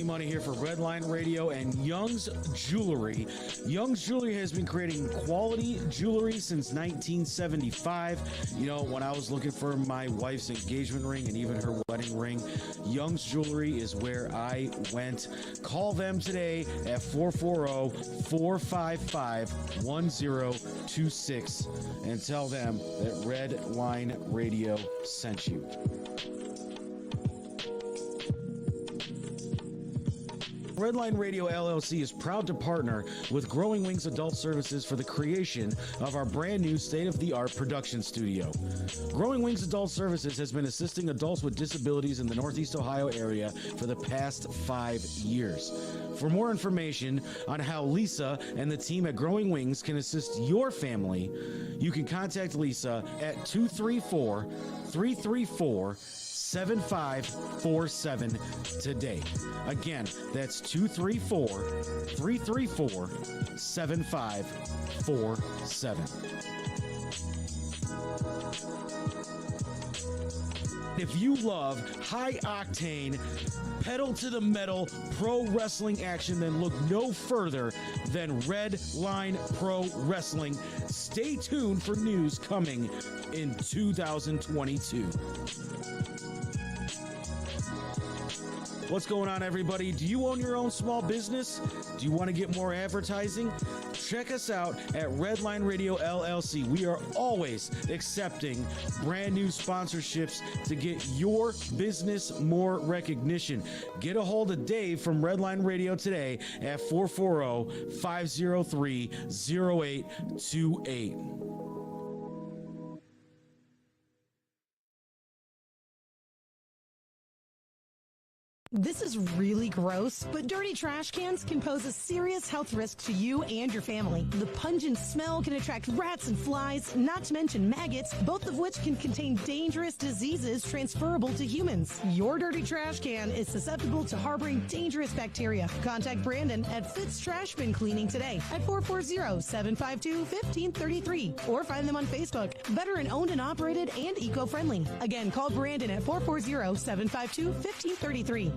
Money here for Redline Radio and Young's Jewelry. Young's Jewelry has been creating quality jewelry since 1975. You know, when I was looking for my wife's engagement ring and even her wedding ring, Young's Jewelry is where I went. Call them today at 440-455-1026 and tell them that Redline Radio sent you. Redline Radio LLC is proud to partner with Growing Wings Adult Services for the creation of our brand new state-of-the-art production studio. Growing Wings Adult Services has been assisting adults with disabilities in the Northeast Ohio area for the past 5 years. For more information on how Lisa and the team at Growing Wings can assist your family, you can contact Lisa at 234-334-7547 today. Again, that's 234-334-7547. If you love high-octane, pedal-to-the-metal pro wrestling action, then look no further than Redline Pro Wrestling. Stay tuned for news coming in 2022. What's going on, everybody? Do you own your own small business? Do you want to get more advertising? Check us out at Redline Radio LLC. We are always accepting brand new sponsorships to get your business more recognition. Get a hold of Dave from Redline Radio today at 440-503-0828. This is really gross, but dirty trash cans can pose a serious health risk to you and your family. The pungent smell can attract rats and flies, not to mention maggots, both of which can contain dangerous diseases transferable to humans. Your dirty trash can is susceptible to harboring dangerous bacteria. Contact Brandon at Fitz Trash Bin Cleaning today at 440-752-1533 or find them on Facebook. Veteran owned and operated and eco-friendly. Again, call Brandon at 440-752-1533.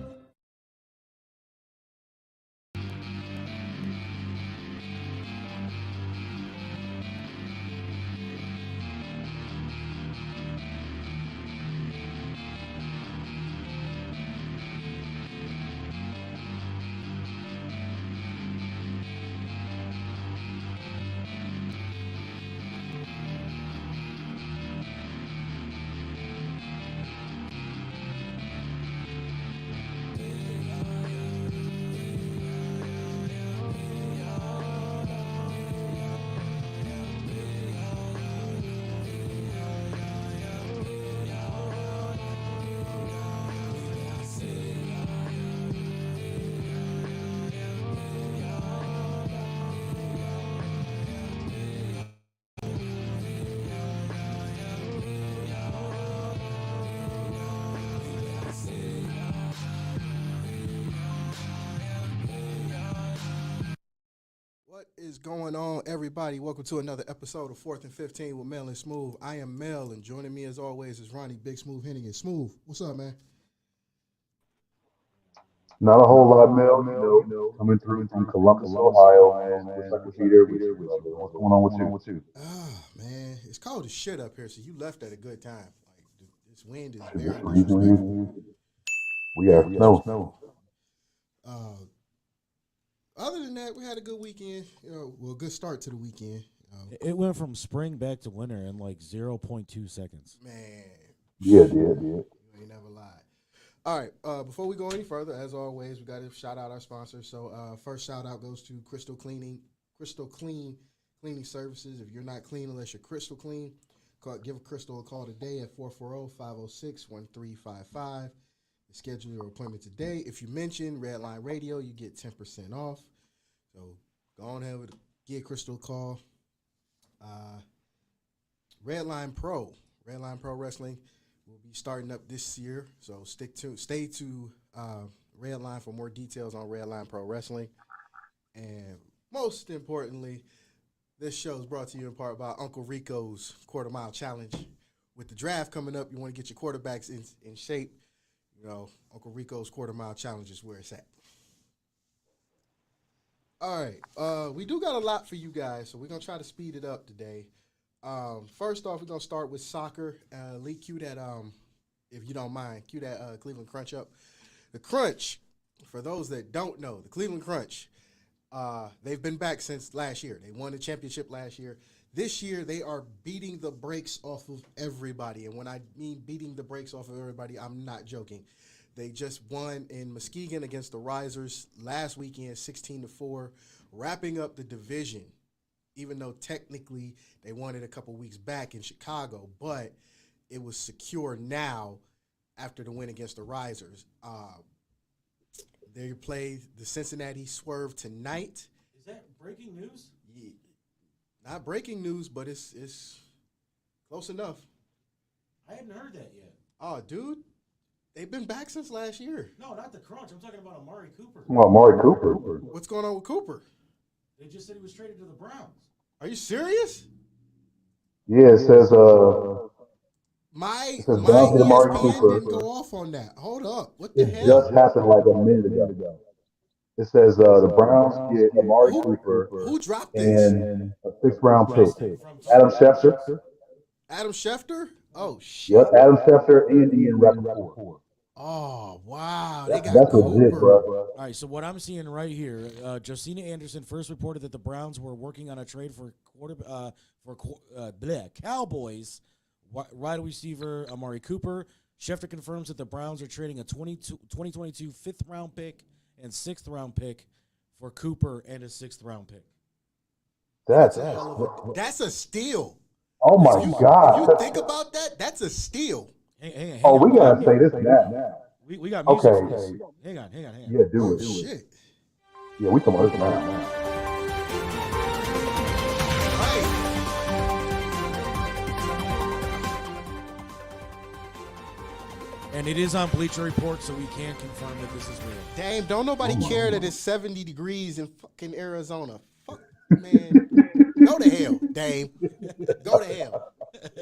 What is going on, everybody? Welcome to another episode of 4th and 15 with Mel and Smooth. I am Mel, and joining me as always is Ronnie Big Smooth Hennigan. Smooth, what's up, man? Not a whole lot, Mel. You know, coming through from Columbus, Ohio, man. Wish I could be there with you, brother. What's going on with you? Ah, man, it's cold as shit up here, so you left at a good time. Like, this wind is It's very freezing disrespectful. here. We have snow. Other than that, we had a good weekend. A good start to the weekend. It went from spring back to winter in like 0.2 seconds. Man. Yeah, it did. You ain't never lied. All right, before we go any further, as always, we got to shout out our sponsors. So first shout out goes to Crystal Clean Cleaning Services. If you're not clean unless you're crystal clean, give Crystal a call today at 440-506-1355. Schedule your appointment today. If you mention Redline Radio, you get 10% off. So go on ahead and give Crystal a call. Redline Pro Wrestling will be starting up this year. So stay to Redline for more details on Redline Pro Wrestling. And most importantly, this show is brought to you in part by Uncle Rico's Quarter Mile Challenge. With the draft coming up, you want to get your quarterbacks in shape. You know, Uncle Rico's Quarter Mile Challenge is where it's at. All right. We do got a lot for you guys, so we're gonna try to speed it up today. First off, we're gonna start with soccer. Lee, cue that if you don't mind, cue that Cleveland Crunch up. The Crunch, for those that don't know, the Cleveland Crunch, they've been back since last year. They won the championship last year. This year, they are beating the brakes off of everybody. And when I mean beating the brakes off of everybody, I'm not joking. They just won in Muskegon against the Risers last weekend, 16-4, wrapping up the division, even though technically they won it a couple weeks back in Chicago. But it was secure now after the win against the Risers. They play the Cincinnati Swerve tonight. Is that breaking news? Yeah. Not breaking news, but it's close enough. I hadn't heard that yet. Oh, dude, they've been back since last year. No, not the Crunch. I'm talking about Amari Cooper. Well, Amari Cooper. What's going on with Cooper? They just said he was traded to the Browns. Are you serious? Yeah, it says My says Amari ESPN Cooper. didn't go off on that. Hold up. What the It hell? just happened like a minute ago. It says the Browns get Amari Cooper Who dropped this? and a 6th-round pick. Adam Schefter. Adam Schefter? Oh, shit. Yep, Adam Schefter and Ian Rappaport. Oh, wow. They got That's legit, Cooper. bro. All right, so what I'm seeing right here, Josina Anderson first reported that the Browns were working on a trade for Cowboys wide receiver Amari Cooper. Schefter confirms that the Browns are trading a 2022 5th-round pick and 6th-round pick for Cooper and a 6th-round pick. That's That's a steal. oh my If God. you think about that, that's a steal. Hang Oh, on. we gotta say this now. We got music Okay. for this. Hang on. Yeah, do it. Shit. Yeah, we come on this now. Right. And it is on Bleacher Report, so we can confirm that this is real. Damn, don't nobody care that it's 70 degrees in fucking Arizona. Fuck, man. Go to hell, Dame. Go to hell.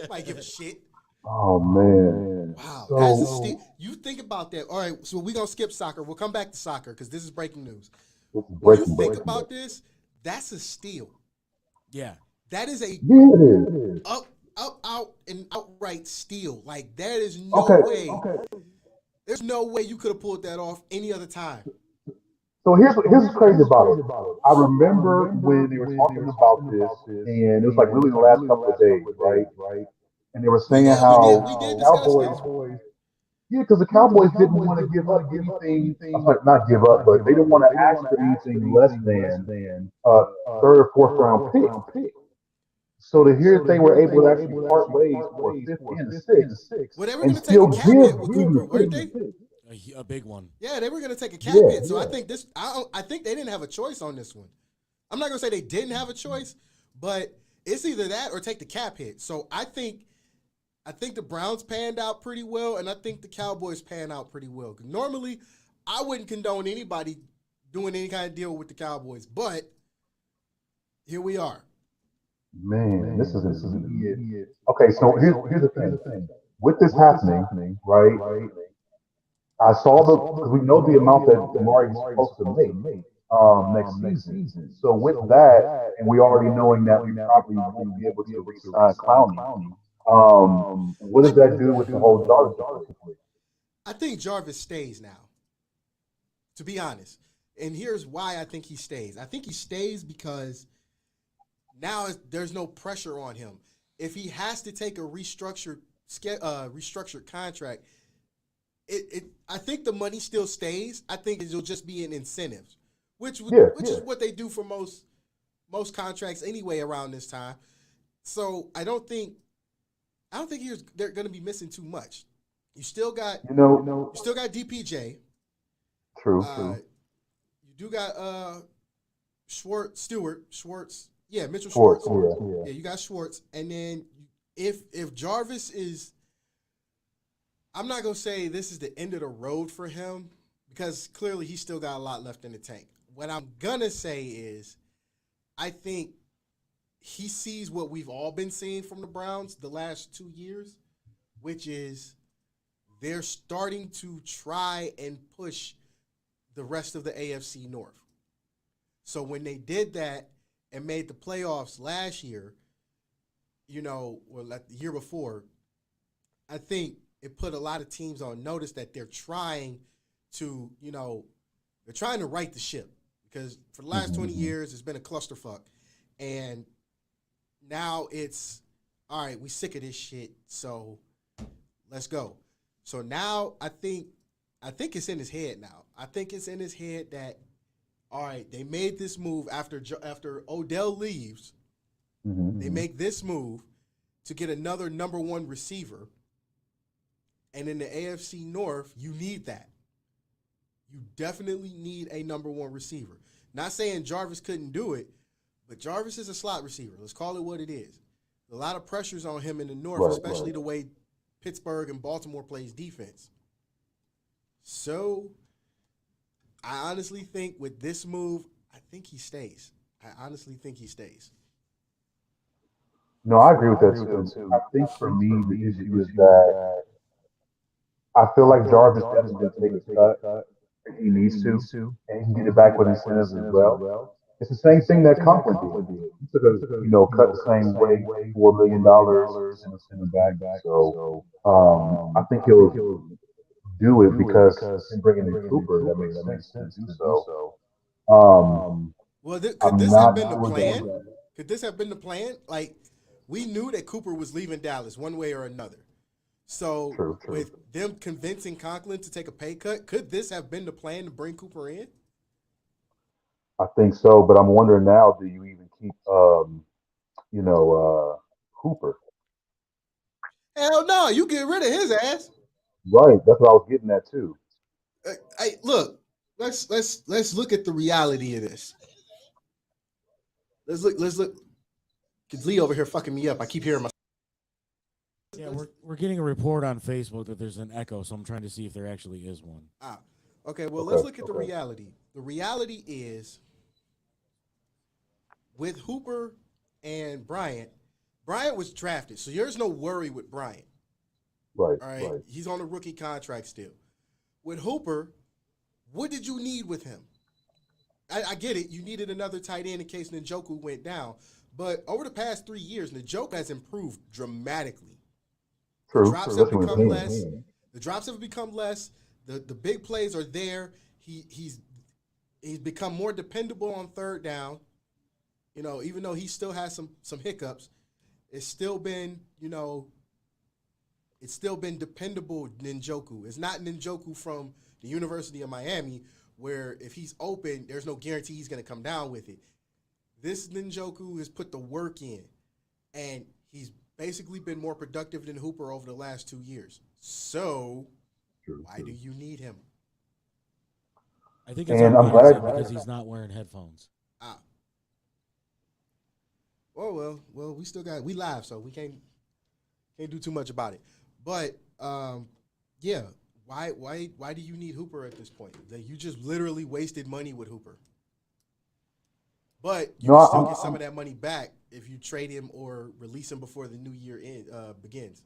Nobody give a shit. Oh man. Wow. So, That's a steal. You think about that. All right, so we're going to skip soccer. We'll come back to soccer because this is breaking news. When you think about this, that's a steal. Yeah. That is a yeah, it is. out and outright steal. Like, there is no way. There's no way you could have pulled that off any other time. So here's what's crazy about it. I remember when they were talking about this, and it was like really the last couple of days, right? And they were saying how we did discuss Cowboys, yeah, because the Cowboys didn't want to give up anything. I'm like, not give up, but they didn't want to ask for anything less than a 3rd or 4th-round pick. So to hear they were able to actually part ways for 5th and 6th, Well, they were and going to take still a cap give hit with Cooper, weren't they? A big one. Yeah, they were going to take a cap Yeah, hit. So yeah. I think I think they didn't have a choice on this one. I'm not going to say they didn't have a choice, but it's either that or take the cap hit. So I think the Browns panned out pretty well, and I think the Cowboys panned out pretty well. 'Cause normally, I wouldn't condone anybody doing any kind of deal with the Cowboys, but here we are. Man, this is immediate. Okay, so here's the thing. With this happening, right? I saw because we know the amount that Amari is supposed to make next season. So with that, and we already knowing that we probably won't be able to re-sign Clowney, what does that do with the whole Jarvis situation? I think Jarvis stays now, to be honest. And here's why I think he stays. I think he stays because now there's no pressure on him. If he has to take a restructured contract, I think the money still stays. I think it'll just be an incentive, which is what they do for most contracts anyway around this time. So I don't think they're going to be missing too much. You still got DPJ. True. You do got Schwartz. Yeah, Mitchell Schwartz. Yeah, you got Schwartz. And then if Jarvis is, I'm not going to say this is the end of the road for him because clearly he's still got a lot left in the tank. What I'm going to say is I think he sees what we've all been seeing from the Browns the last 2 years, which is they're starting to try and push the rest of the AFC North. So when they did that and made the playoffs last year, or like the year before, I think it put a lot of teams on notice that they're trying to, they're trying to right the ship, because for the last 20 years, it's been a clusterfuck. And now it's, all right, we sick of this shit, so let's go. So now I think it's in his head now. I think it's in his head that, all right, they made this move after Odell leaves. They make this move to get another number one receiver. And in the AFC North, you need that. You definitely need a number one receiver. Not saying Jarvis couldn't do it, but Jarvis is a slot receiver. Let's call it what it is. A lot of pressures on him in the North, especially the way Pittsburgh and Baltimore plays defense. So I honestly think with this move, I think he stays. I honestly think he stays. No, I agree with that too. I think for me, the issue is that I feel like Jarvis definitely going to take a cut if he needs to, and he can get it back with incentives as well. It's the same thing that Conklin did. He took a cut the same way, $4 million in the back. So I think he'll do it because in bringing in Cooper, that makes sense to do so. Well, could I'm this have not been the sure plan? that. Could this have been the plan? Like, we knew that Cooper was leaving Dallas one way or another. So True. with them convincing Conklin to take a pay cut, could this have been the plan to bring Cooper in? I think so, but I'm wondering now, do you even keep Cooper? Hell no, you get rid of his ass. Right, that's what I was getting at too. Hey, look, let's look at the reality of this. Let's look. Cause Lee over here fucking me up. I keep hearing my. Yeah, we're getting a report on Facebook that there's an echo, so I'm trying to see if there actually is one. Okay. Well, let's look at the reality. The reality is with Hooper and Bryant. Bryant was drafted, so there's no worry with Bryant. Right. All right. He's on a rookie contract still. With Hooper, what did you need with him? I get it. You needed another tight end in case Njoku went down. But over the past 3 years, Njoku has improved dramatically. True. The drops have become less. The drops have become less. The big plays are there. He's become more dependable on third down. Even though he still has some hiccups, it's still been dependable Njoku. It's not Njoku from the University of Miami, where if he's open, there's no guarantee he's going to come down with it. This Njoku has put the work in, and he's basically been more productive than Hooper over the last 2 years. So, why do you need him? I think it's because he's not wearing headphones. Well, we live, so we can't do too much about it. But yeah, why do you need Hooper at this point? Like, you just literally wasted money with Hooper. But you can still get some of that money back if you trade him or release him before the new year begins.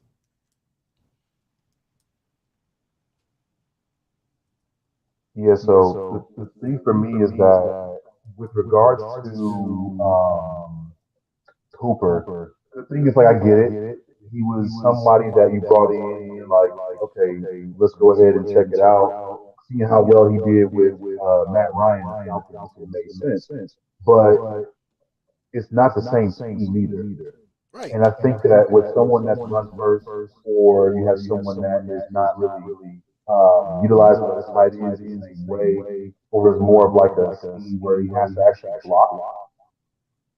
Yeah, so the thing for me is that with regards to Hooper, the thing is, like, I get it. He was somebody that you brought in, and like, okay, let's go ahead and check it out. Seeing how well he did with Matt Ryan, it makes sense. But it's not the same team either. Right. And I think that with someone that's run first, or you have someone that is not really utilizing his tight ends in the same way, or there's more of like a scheme where he has to actually block.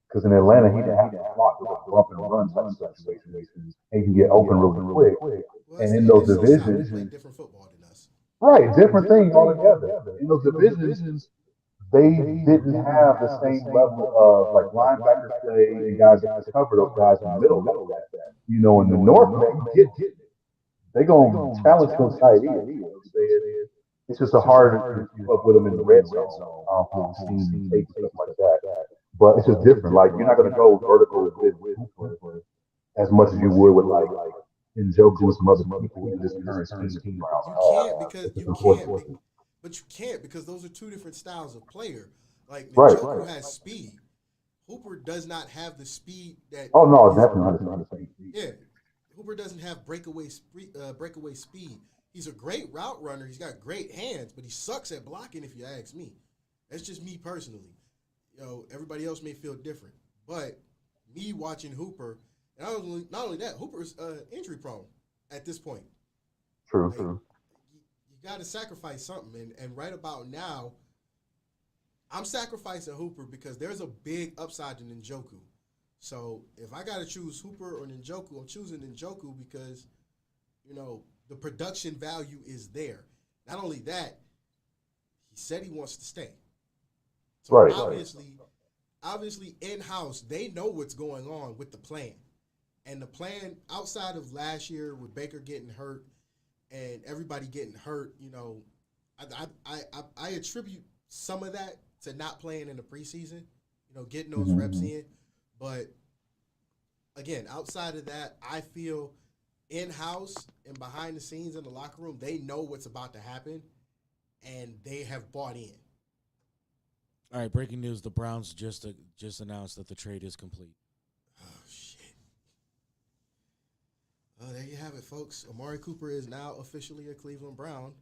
Because in Atlanta, he didn't have to block with a bump and run type of situation. And you can get open really quick. Well, and in those divisions, play different football than us. Right, different thing altogether. In those divisions, they didn't have the same level of like linebacker play and guys that cover those guys in the middle like that. In the North, man, they're gonna challenge those tight ends. It's just a harder to keep up with them in the red zone, seeing tape and stuff like that. But it's just different. Like, you're not gonna go vertical with Hooper as much as you would with like Njoku and some other people in this current scheme. But you can't because those are two different styles of player. Like Right. Njoku has speed. Hooper does not have the speed that. Oh no, definitely not the same. Yeah, Hooper doesn't have breakaway speed. He's a great route runner. He's got great hands, but he sucks at blocking. If you ask me, that's just me personally. Everybody else may feel different, but me watching Hooper, and not only that, Hooper's injury prone at this point. True, Like, true. You got to sacrifice something, and right about now, I'm sacrificing Hooper because there's a big upside to Njoku. So if I got to choose Hooper or Njoku, I'm choosing Njoku because, the production value is there. Not only that, he said he wants to stay. So Right. obviously in-house, they know what's going on with the plan. And the plan outside of last year with Baker getting hurt and everybody getting hurt, I attribute some of that to not playing in the preseason, getting those reps in. But again, outside of that, I feel in-house and behind the scenes in the locker room, they know what's about to happen, and they have bought in. All right, breaking news: the Browns just announced that the trade is complete. Oh, shit. Oh, there you have it, folks. Amari Cooper is now officially a Cleveland Brown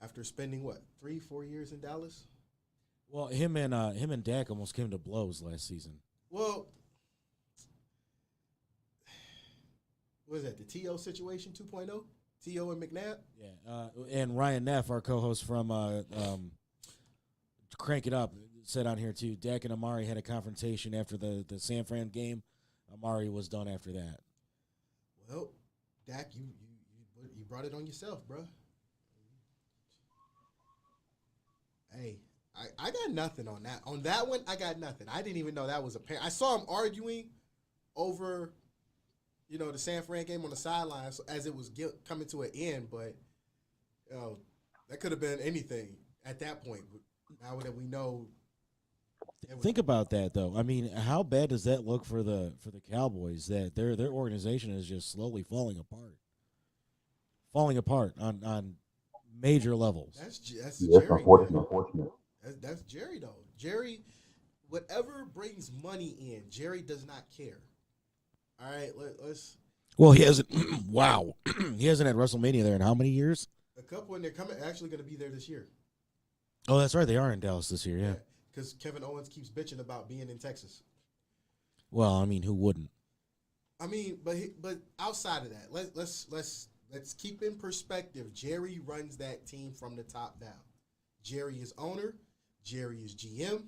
after spending, 3-4 years in Dallas? Well, him and Dak almost came to blows last season. Well, what is that, the T.O. situation 2.0? T.O. and McNabb? Yeah, and Ryan Neff, our co-host from Crank It Up, said on here too, Dak and Amari had a confrontation after the San Fran game. Amari was done after that. Well, Dak, you brought it on yourself, bro. Hey, I got nothing on that. On that one, I got nothing. I didn't even know that was a pair. I saw him arguing over, the San Fran game on the sidelines as it was coming to an end, but that could have been anything at that point. Now that we know. Think about that, though. I mean, how bad does that look for the Cowboys that their organization is just slowly falling apart on major levels? That's Yes, Jerry. unfortunate. That's Jerry, though. Jerry, whatever brings money in, Jerry does not care. All right, let's. Well, he hasn't. Wow, he hasn't had WrestleMania there in how many years? A couple, and they're actually going to be there this year. Oh, that's right. They are in Dallas this year. Yeah. Because Kevin Owens keeps bitching about being in Texas. Well, I mean, who wouldn't? I mean, but outside of that, let's keep in perspective. Jerry runs that team from the top down. Jerry is owner. Jerry is GM.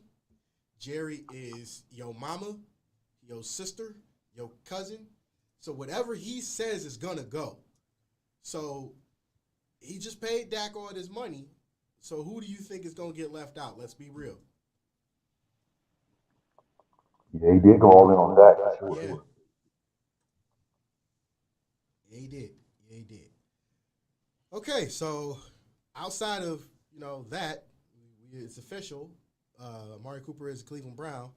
Jerry is your mama, your sister, your cousin. So whatever he says is gonna go. So he just paid Dak all his money. So who do you think is gonna get left out? Let's be real. Yeah, he did go all in on that. For sure. Yeah. Yeah, he did. Yeah, he did. Okay, so outside of that, it's official. Amari Cooper is a Cleveland Brown.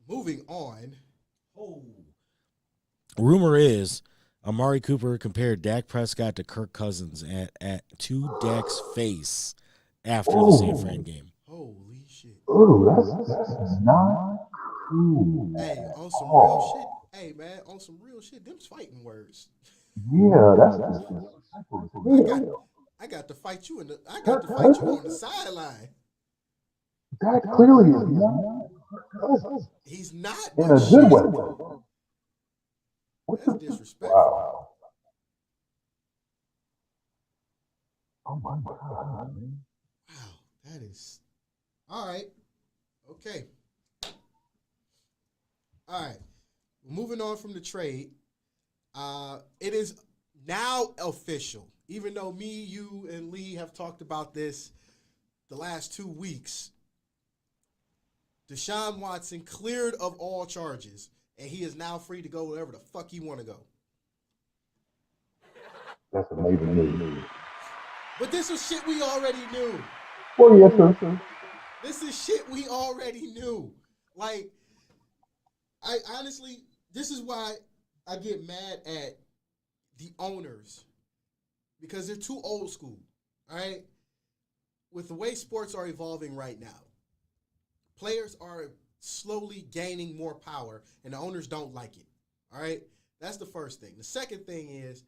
Moving on. Oh. Rumor is Amari Cooper compared Dak Prescott to Kirk Cousins to Dak's face after the San Fran game. Holy shit. Ooh, that's not true. Hey, on some real shit. Hey, man, on some real shit. Them's fighting words. Yeah, that's disrespectful. I got to fight you on the sideline. That clearly is not. He's not. In a good way. That's disrespectful. Wow. Oh my God, man. Wow, that is. All right. Okay. All right. Moving on from the trade. It is now official. Even though me, you, and Lee have talked about this the last 2 weeks, Deshaun Watson cleared of all charges, and he is now free to go wherever the fuck he want to go. That's amazing news. But this is shit we already knew. Well, yes, sir. This is shit we already knew. Like, I honestly, this is why I get mad at the owners. Because they're too old school. All right? with the way sports are evolving right now, players are slowly gaining more power, and the owners don't like it. All right? That's the first thing. The second thing is,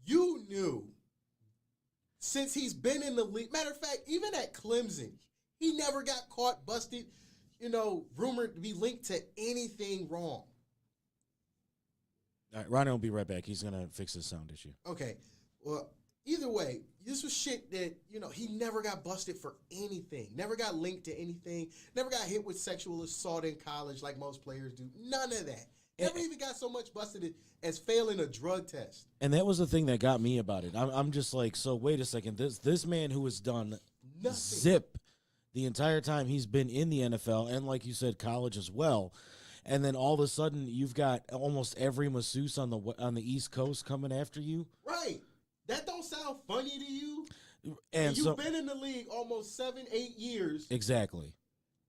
you knew since he's been in the league, matter of fact, even at Clemson, he never got caught, busted, rumored to be linked to anything wrong. All right, Ronnie will be right back. He's going to fix his sound issue. Okay. Well, either way, this was shit that, he never got busted for anything. Never got linked to anything. Never got hit with sexual assault in college like most players do. None of that. Never even got so much busted as failing a drug test. And that was the thing that got me about it. I'm just like, so wait a second. This man who has done Nothing. zip the entire time he's been in the NFL, and like you said, college as well. And then all of a sudden, you've got almost every masseuse on the East Coast coming after you. Right. That don't sound funny to you. And you've been in the league almost 7-8 years. Exactly.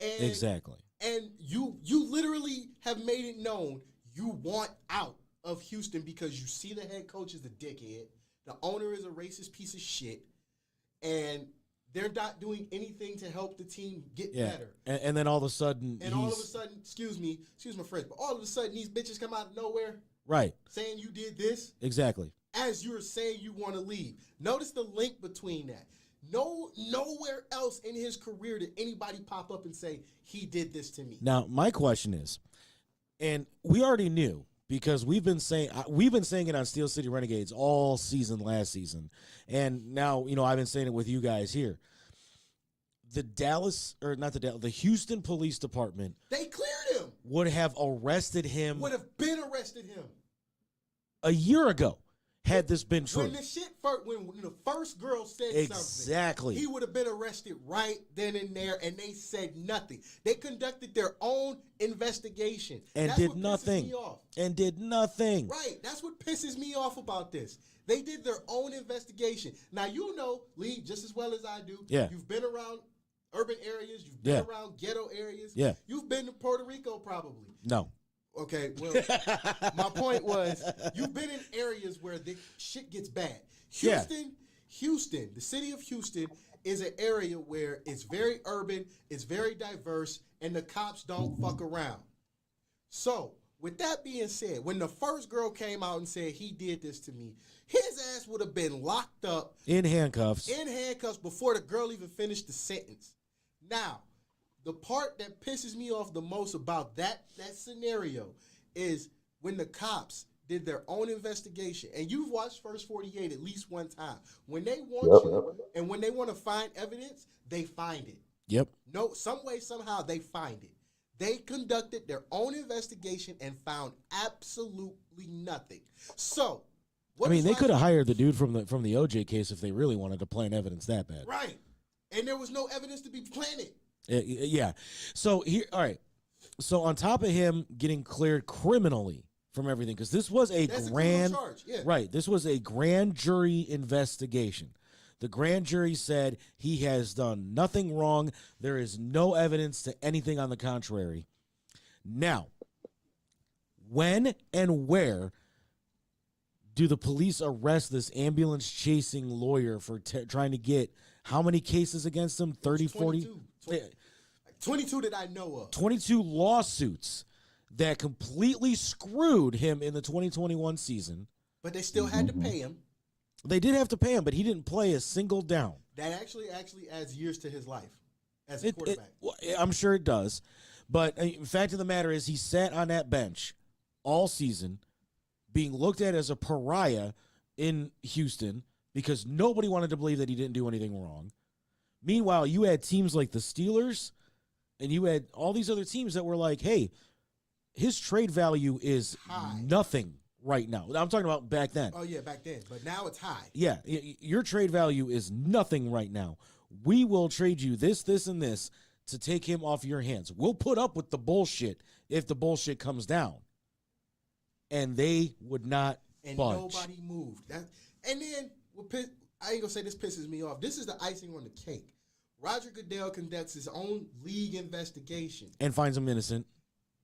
And, Exactly. And you literally have made it known you want out of Houston because you see the head coach is a dickhead. The owner is a racist piece of shit. And they're not doing anything to help the team get better. And then all of a sudden, all of a sudden, excuse my French, but all of a sudden these bitches come out of nowhere. Right. Saying you did this. Exactly. As you're saying you want to leave. Notice the link between that. Nowhere else in his career did anybody pop up and say, he did this to me. Now, my question is, and we already knew because we've been saying it on Steel City Renegades all season last season. And now, I've been saying it with you guys here. The Houston Police Department. They cleared him. Would have arrested him. Would have been arrested him. A year ago, had this been true. When the first girl said exactly. something, he would have been arrested right then and there, and they said nothing. They conducted their own investigation. And That's did what nothing. pisses me off. And did nothing. Right. That's what pisses me off about this. They did their own investigation. Now, Lee, just as well as I do. Yeah. You've been around urban areas. You've been around ghetto areas. Yeah. You've been to Puerto Rico probably. No. Okay, well, my point was, you've been in areas where the shit gets bad. Houston, the city of Houston is an area where it's very urban, it's very diverse, and the cops don't fuck around. So, with that being said, when the first girl came out and said he did this to me, his ass would have been locked up. In handcuffs before the girl even finished the sentence. Now, the part that pisses me off the most about that scenario is when the cops did their own investigation. And you've watched First 48 at least one time. When they want you and when they want to find evidence, they find it. Yep. No, some way, somehow, they find it. They conducted their own investigation and found absolutely nothing. So, they could have hired the dude from the OJ case if they really wanted to plant evidence that bad. Right. And there was no evidence to be planted. Yeah. So here, all right. So on top of him getting cleared criminally from everything, because this was a grand charge. Yeah. Right. This was a grand jury investigation. The grand jury said he has done nothing wrong. There is no evidence to anything on the contrary. Now, when and where do the police arrest this ambulance chasing lawyer for trying to get how many cases against him? 30, 40? 22 that I know of. 22 lawsuits that completely screwed him in the 2021 season. But they still had to pay him. They did have to pay him, but he didn't play a single down. That actually adds years to his life as a quarterback. I'm sure it does. But the fact of the matter is he sat on that bench all season being looked at as a pariah in Houston because nobody wanted to believe that he didn't do anything wrong. Meanwhile, you had teams like the Steelers and you had all these other teams that were like, hey, his trade value is nothing right now. I'm talking about back then. Oh, yeah, back then. But now it's high. Yeah, your trade value is nothing right now. We will trade you this, this, and this to take him off your hands. We'll put up with the bullshit if the bullshit comes down. And they would not budge. Nobody moved. And then, I ain't going to say this pisses me off. This is the icing on the cake. Roger Goodell conducts his own league investigation. And finds him innocent.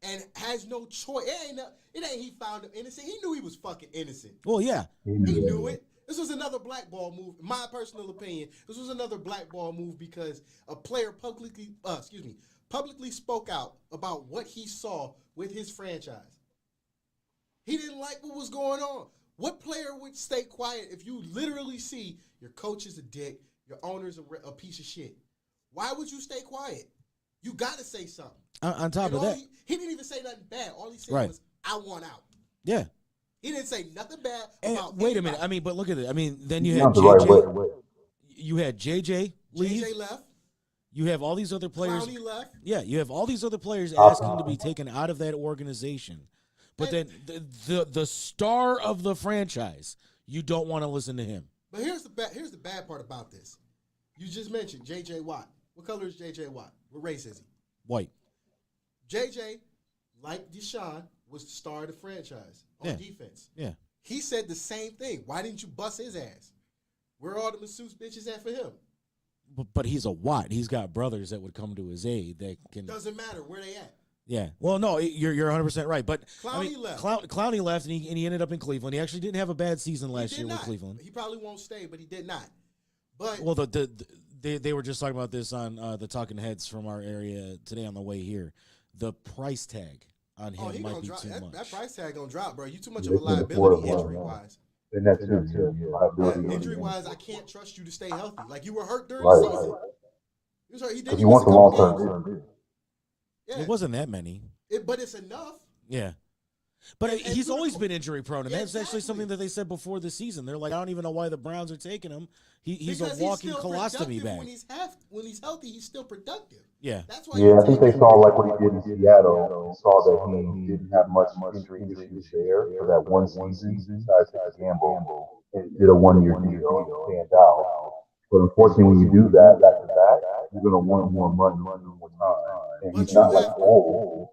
And has no choice. It ain't he found him innocent. He knew he was fucking innocent. Well, yeah. He knew it. This was another blackball move. In my personal opinion, this was another blackball move because a player publicly spoke out about what he saw with his franchise. He didn't like what was going on. What player would stay quiet if you literally see your coach is a dick, your owner's a piece of shit? Why would you stay quiet? You got to say something. On top of that, he didn't even say nothing bad. All he said was, "I want out." Yeah. He didn't say nothing bad about wait anybody. a minute. I mean, but look at it. I mean, then you had the JJ. right way. You had JJ leave. JJ left. You have all these other players. Clowney left. Yeah, you have all these other players asking to be taken out of that organization. But then the star of the franchise, you don't want to listen to him. But here's the bad part about this. You just mentioned J.J. Watt. What color is J.J. Watt? What race is he? White. J.J., like Deshaun, was the star of the franchise on defense. Yeah. He said the same thing. Why didn't you bust his ass? Where are all the masseuse bitches at for him? But he's a Watt. He's got brothers that would come to his aid that can. Doesn't matter where they at. Yeah. Well, no, you're 100% right. But Clowney left. Clowney left, and he ended up in Cleveland. He actually didn't have a bad season last year with Cleveland. He probably won't stay, but he did not. But well, they were just talking about this on the Talking Heads from our area today on the way here. The price tag on him might be too much. That price tag gonna drop, bro. You too much of a liability injury wise. And that's liability. Injury wise, I can't trust you to stay healthy. Like you were hurt during the season. He was hurt. He did. You want the long term. Yeah. It wasn't that many. But it's enough. Yeah. But he's always been injury prone, and that's actually something that they said before the season. They're like, I don't even know why the Browns are taking him. He's a walking colostomy bag. When he's healthy, he's still productive. Yeah. That's why. Yeah, I think they saw like what he did in Seattle. And saw that he didn't have much injury issues there for that one season. Besides his gamble, and did a 1-year deal, panned out. But unfortunately, when you do that back to back, you're gonna want more money, more time, and he's not like old.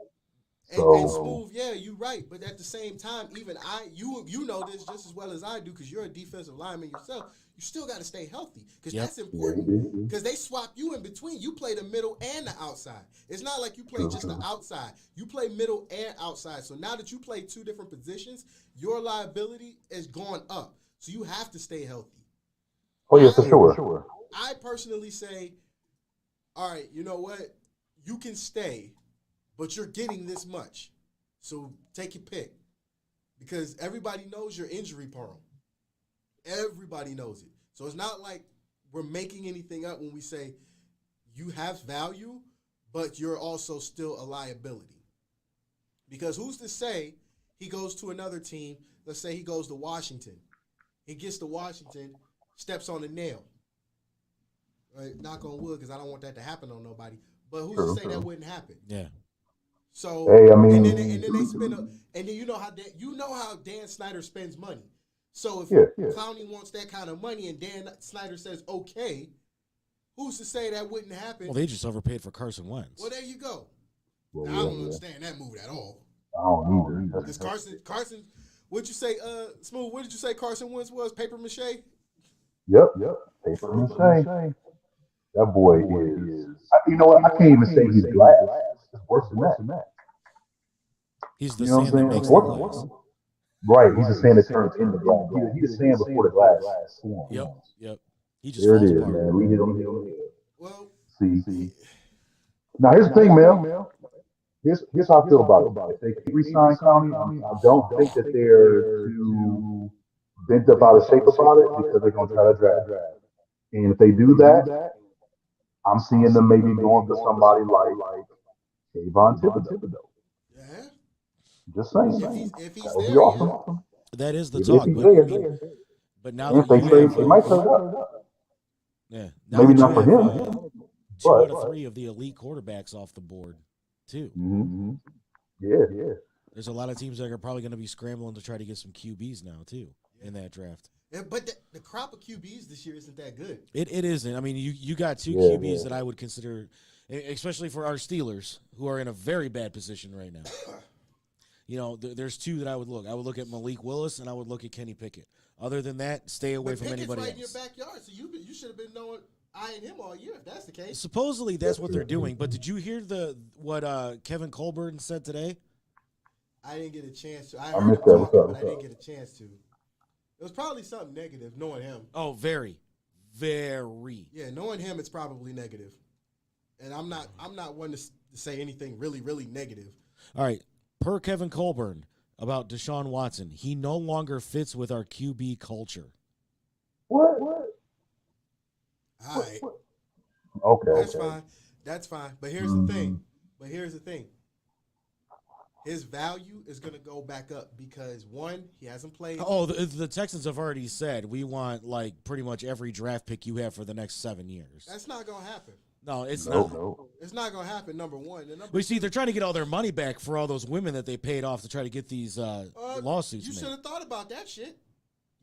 And Smooth, yeah, you're right. But at the same time, even you know this just as well as I do because you're a defensive lineman yourself. You still got to stay healthy because that's important. Because they swap you in between. You play the middle and the outside. It's not like you play just the outside. You play middle and outside. So now that you play two different positions, your liability is going up. So you have to stay healthy. Oh, yeah, for sure. I personally say, all right, you know what? You can stay, but you're getting this much. So take your pick. Because everybody knows you're injury prone. Everybody knows it. So it's not like we're making anything up when we say you have value, but you're also still a liability. Because who's to say he goes to another team, let's say he goes to Washington. He gets to Washington, steps on a nail. Right? Knock on wood, because I don't want that to happen on nobody. But who's to say that wouldn't happen? Yeah. So hey, I mean, and then they spend and then you know how Dan Snyder spends money. So if Clowney wants that kind of money and Dan Snyder says okay, who's to say that wouldn't happen? Well, they just overpaid for Carson Wentz. Well, there you go. Now, I don't understand that move at all. I don't either. Because Carson, what'd you say, Smooth? What did you say Carson Wentz was? Paper mache? Yep. Paper mache. That boy is. You know what? I can't even say he's glass. It's worse than that. He's the sand that makes the glass. Right, he's the sand that turns into glass. He's the sand before the glass forms. Yep. He just there falls it is, apart. man. We hit him. Well, see. Now here's the thing, man. Here's how I feel about it. If they keep re-signing Clowney, I don't think that they're too bent up out of shape about it because they're gonna try to draft. And if they do that, I'm seeing them maybe going for somebody like Kayvon Thibodeau. yeah. Just saying. If he's That would there, be awesome. That is the If talk. he's But now if that they you have, trade, they might trade up. yeah, Maybe now not that for you him. have, two but- out of three of the elite quarterbacks off the board, too. Mm-hmm. Yeah. There's a lot of teams that are probably going to be scrambling to try to get some QBs now, too, in that draft. Yeah, but the crop of QBs this year isn't that good. It isn't. I mean, you got two QBs that I would consider, especially for our Steelers, who are in a very bad position right now. You know, there's two that I would look. I would look at Malik Willis, and I would look at Kenny Pickett. Other than that, stay away from Pickett's anybody right else. in your backyard, so you should have been eyeing him all year if that's the case. Supposedly, that's what they're doing. But did you hear what Kevin Colburn said today? I didn't get a chance to. I I heard him missed that. talking, but I didn't get a chance to. It was probably something negative, knowing him. Oh, very, very. Yeah, knowing him, it's probably negative. And I'm not one to say anything really, really negative. All right. Per Kevin Colburn about Deshaun Watson, he no longer fits with our QB culture. What? All right. Okay. That's fine. That's fine. But here's the thing. His value is going to go back up because, one, he hasn't played. Oh, the Texans have already said we want like pretty much every draft pick you have for the next 7 years. That's not going to happen. No, it's Nope. not. Nope. It's not going to happen, number one. And number But you see, they're trying to get all their money back for all those women that they paid off to try to get these lawsuits You made. should have thought about that shit.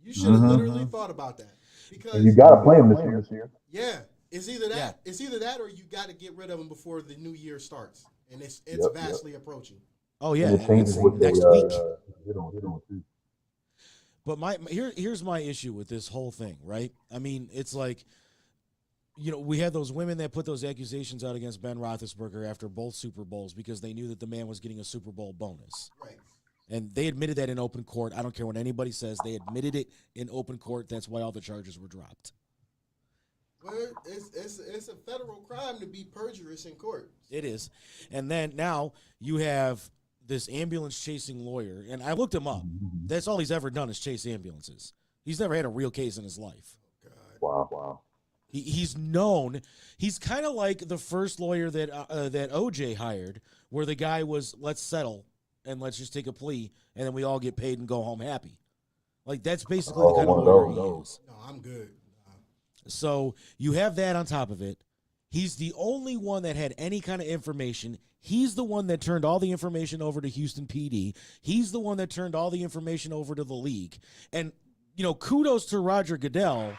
You should have literally thought about that. Because And you got to play him this year. yeah, it's either that. Yeah. It's either that or you got to get rid of him before the new year starts, and it's Yep, vastly approaching. Oh yeah, And it changes it's what they next week. hit on too. But here's my issue with this whole thing, right? I mean, it's like, you know, we had those women that put those accusations out against Ben Roethlisberger after both Super Bowls because they knew that the man was getting a Super Bowl bonus. Right. And they admitted that in open court. I don't care what anybody says. They admitted it in open court. That's why all the charges were dropped. Well, it's a federal crime to be perjurous in court. It is. And then now you have this ambulance chasing lawyer. And I looked him up. That's all he's ever done is chase ambulances. He's never had a real case in his life. Wow. He's known. He's kind of like the first lawyer that OJ hired, where the guy was, let's settle and let's just take a plea, and then we all get paid and go home happy. Like, that's basically the kind of lawyer he is. No, I'm good. So you have that on top of it. He's the only one that had any kind of information. He's the one that turned all the information over to Houston PD. He's the one that turned all the information over to the league. And, you know, kudos to Roger Goodell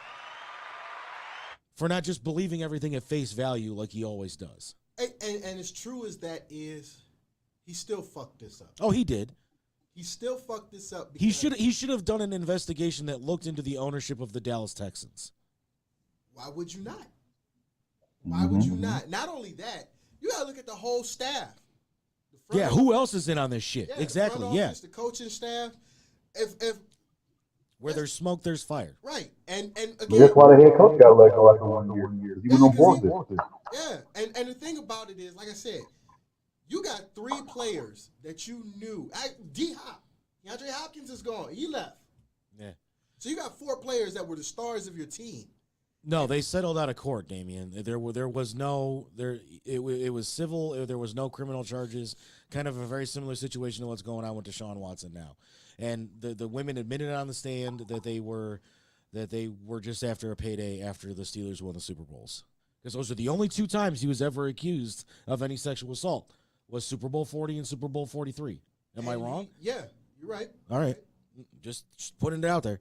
for not just believing everything at face value like he always does. And as true as that is, he still fucked this up. Oh, he did. He still fucked this up. He should have done an investigation that looked into the ownership of the Dallas Texans. Why would you not? Why would you not? Not only that, you got to look at the whole staff. The front Yeah, office. who else is in on this shit? Yeah, Exactly, the front yeah. office, the coaching staff. If Where there's smoke, there's fire. right, and That's again, why the head coach got let go after 1 year. He was on board with this. yeah, and the thing about it is, like I said, you got 3 players that you knew. D-Hop, DeAndre Hopkins is gone. He left. Yeah. So you got 4 players that were the stars of your team. No, they settled out of court, Damian. There was no it was civil. There was no criminal charges. Kind of a very similar situation to what's going on with Deshaun Watson now. And the women admitted on the stand that they were just after a payday after the Steelers won the Super Bowls. Because those are the only 2 times he was ever accused of any sexual assault. Was Super Bowl 40 and Super Bowl 43. Am I wrong? Yeah, you're right. All right. Just putting it out there.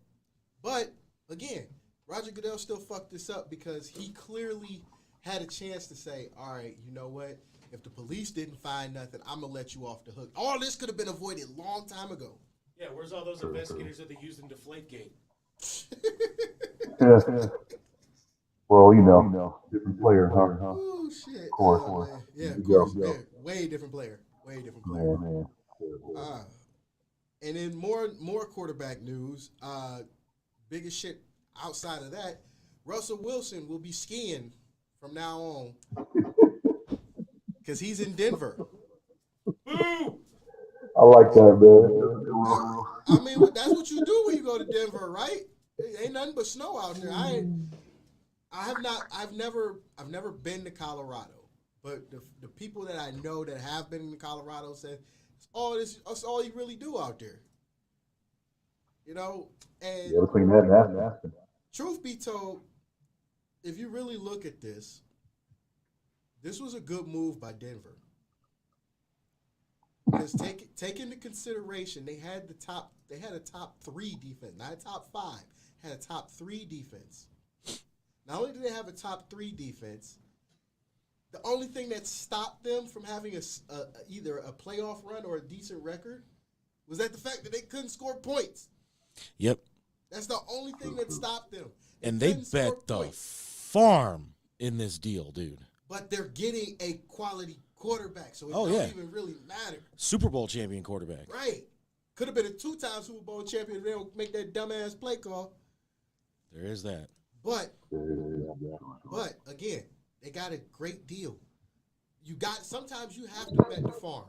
But again, Roger Goodell still fucked this up because he clearly had a chance to say, all right, you know what? If the police didn't find nothing, I'm going to let you off the hook. All this could have been avoided a long time ago. Yeah, where's all those investigators that they used in Deflategate? Well, you know, different player, huh? Oh, shit. Of course. Man. Yeah, of Yeah, course. yeah. Yeah. Way different player. Way different player. Man. And then more quarterback news. Biggest shit outside of that, Russell Wilson will be skiing from now on because he's in Denver. I like that, man. I mean, that's what you do when you go to Denver, right? It ain't nothing but snow out there. I've never been to Colorado, but the people that I know that have been to Colorado said that's all you really do out there. You know, and Yeah, between that and Aspen. truth be told, if you really look at this was a good move by Denver. Because take into consideration they had a top 3 defense, not a top 5, had a top 3 defense. Not only did they have a top 3 defense, the only thing that stopped them from having either a playoff run or a decent record was that the fact that they couldn't score points. Yep. That's the only thing that stopped them. And they couldn't score bet the points. farm in this deal, dude. But they're getting a quality quarterback, so it Oh, don't yeah. even really matter. Super Bowl champion quarterback. Right. Could have been a 2-time Super Bowl champion if they don't make that dumbass play call. There is that. But again, they got a great deal. Sometimes you have to bet the farm.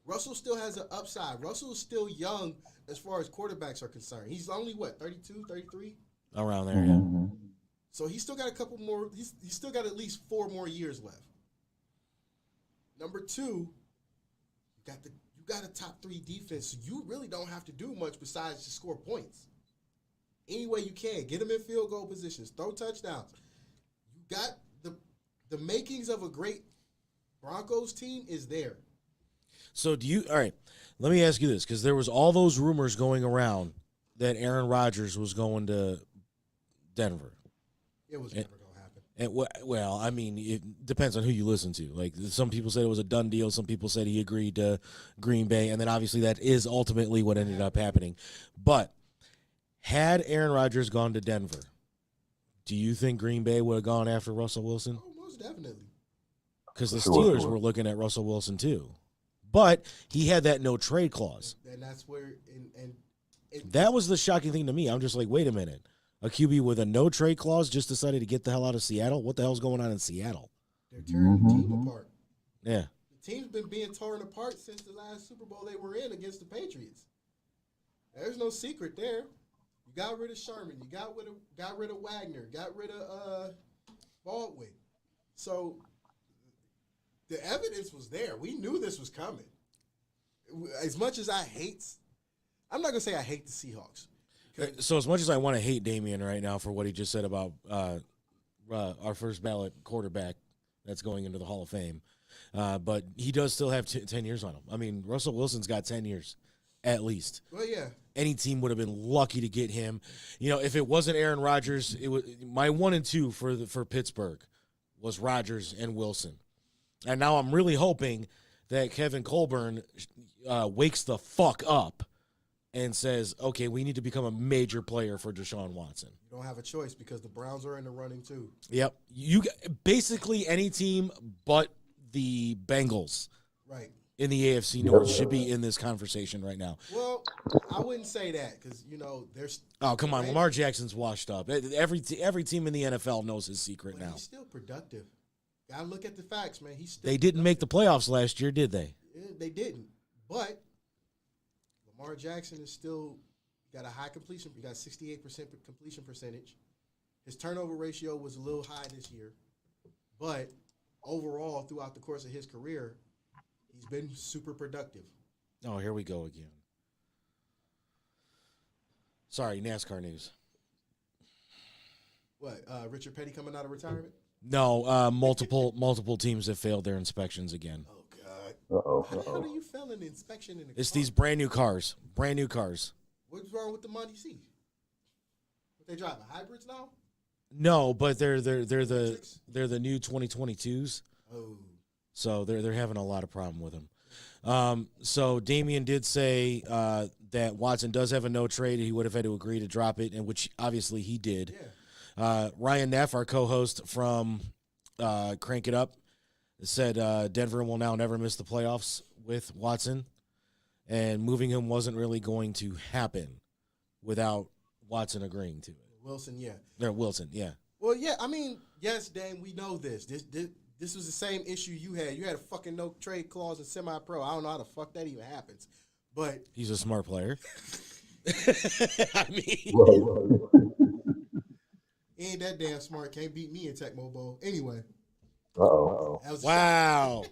Russell still has an upside. Russell is still young as far as quarterbacks are concerned. He's only, 32, 33? Around there, yeah. So he's still got a couple more. He's still got at least 4 more years left. Number 2, you got a top 3 defense. So you really don't have to do much besides just score points. Any way you can, get them in field goal positions, throw touchdowns. You got the makings of a great Broncos team is there. So all right, let me ask you this, because there was all those rumors going around that Aaron Rodgers was going to Denver. It was never going to happen. And, well, I mean, it depends on who you listen to. Like, some people said it was a done deal. Some people said he agreed to Green Bay. And then, obviously, that is ultimately what ended up happening. But had Aaron Rodgers gone to Denver, do you think Green Bay would have gone after Russell Wilson? Oh, most definitely. Because the Steelers were looking at Russell Wilson, too. But he had that no-trade clause. And that's where that was the shocking thing to me. I'm just like, wait a minute. A QB with a no-trade clause just decided to get the hell out of Seattle? What the hell's going on in Seattle? They're tearing the team apart. Yeah. The team's been being torn apart since the last Super Bowl they were in against the Patriots. There's no secret there. You got rid of Sherman. You got rid of Wagner. Got rid of Baldwin. So the evidence was there. We knew this was coming. As much as I'm not going to say I hate the Seahawks. So as much as I want to hate Damian right now for what he just said about our first ballot quarterback that's going into the Hall of Fame, but he does still have 10 years on him. I mean, Russell Wilson's got 10 years at least. Well, yeah. Any team would have been lucky to get him. You know, if it wasn't Aaron Rodgers, it was my 1 and 2 for Pittsburgh was Rodgers and Wilson. And now I'm really hoping that Kevin Colburn wakes the fuck up and says, okay, we need to become a major player for Deshaun Watson. You don't have a choice because the Browns are in the running too. Yep. Basically any team but the Bengals right in the AFC North should be in this conversation right now. Well, I wouldn't say that because, there's... Oh, come on. Lamar Jackson's washed up. Every team in the NFL knows his secret now. He's still productive. Gotta look at the facts, man. They didn't make the playoffs last year, did they? Yeah, they didn't. But Lamar Jackson is still got a high completion. He got 68% completion percentage. His turnover ratio was a little high this year. But overall, throughout the course of his career, he's been super productive. Oh, here we go again. Sorry, NASCAR news. What, Richard Petty coming out of retirement? No, multiple teams have failed their inspections again. Oh, God. Uh-oh. How do you fail an inspection in a It's car? these brand new cars. Brand new cars. What's wrong with the Monty C? What they driving? Hybrids now? No, but they're the new 2022s. Oh. So they're having a lot of problem with them. So Damian did say that Watson does have a no trade. He would have had to agree to drop it, and which obviously he did. Yeah. Ryan Neff, our co-host from Crank It Up, said Denver will now never miss the playoffs with Watson, and moving him wasn't really going to happen without Watson agreeing to it. Wilson, yeah. Wilson, yeah. Well, yeah, I mean, yes, Dan, we know this. This was the same issue you had. You had a fucking no trade clause in semi-pro. I don't know how the fuck that even happens. But he's a smart player. I mean, he ain't that damn smart. Can't beat me in Tecmo Bowl. Anyway. Uh-oh. Wow.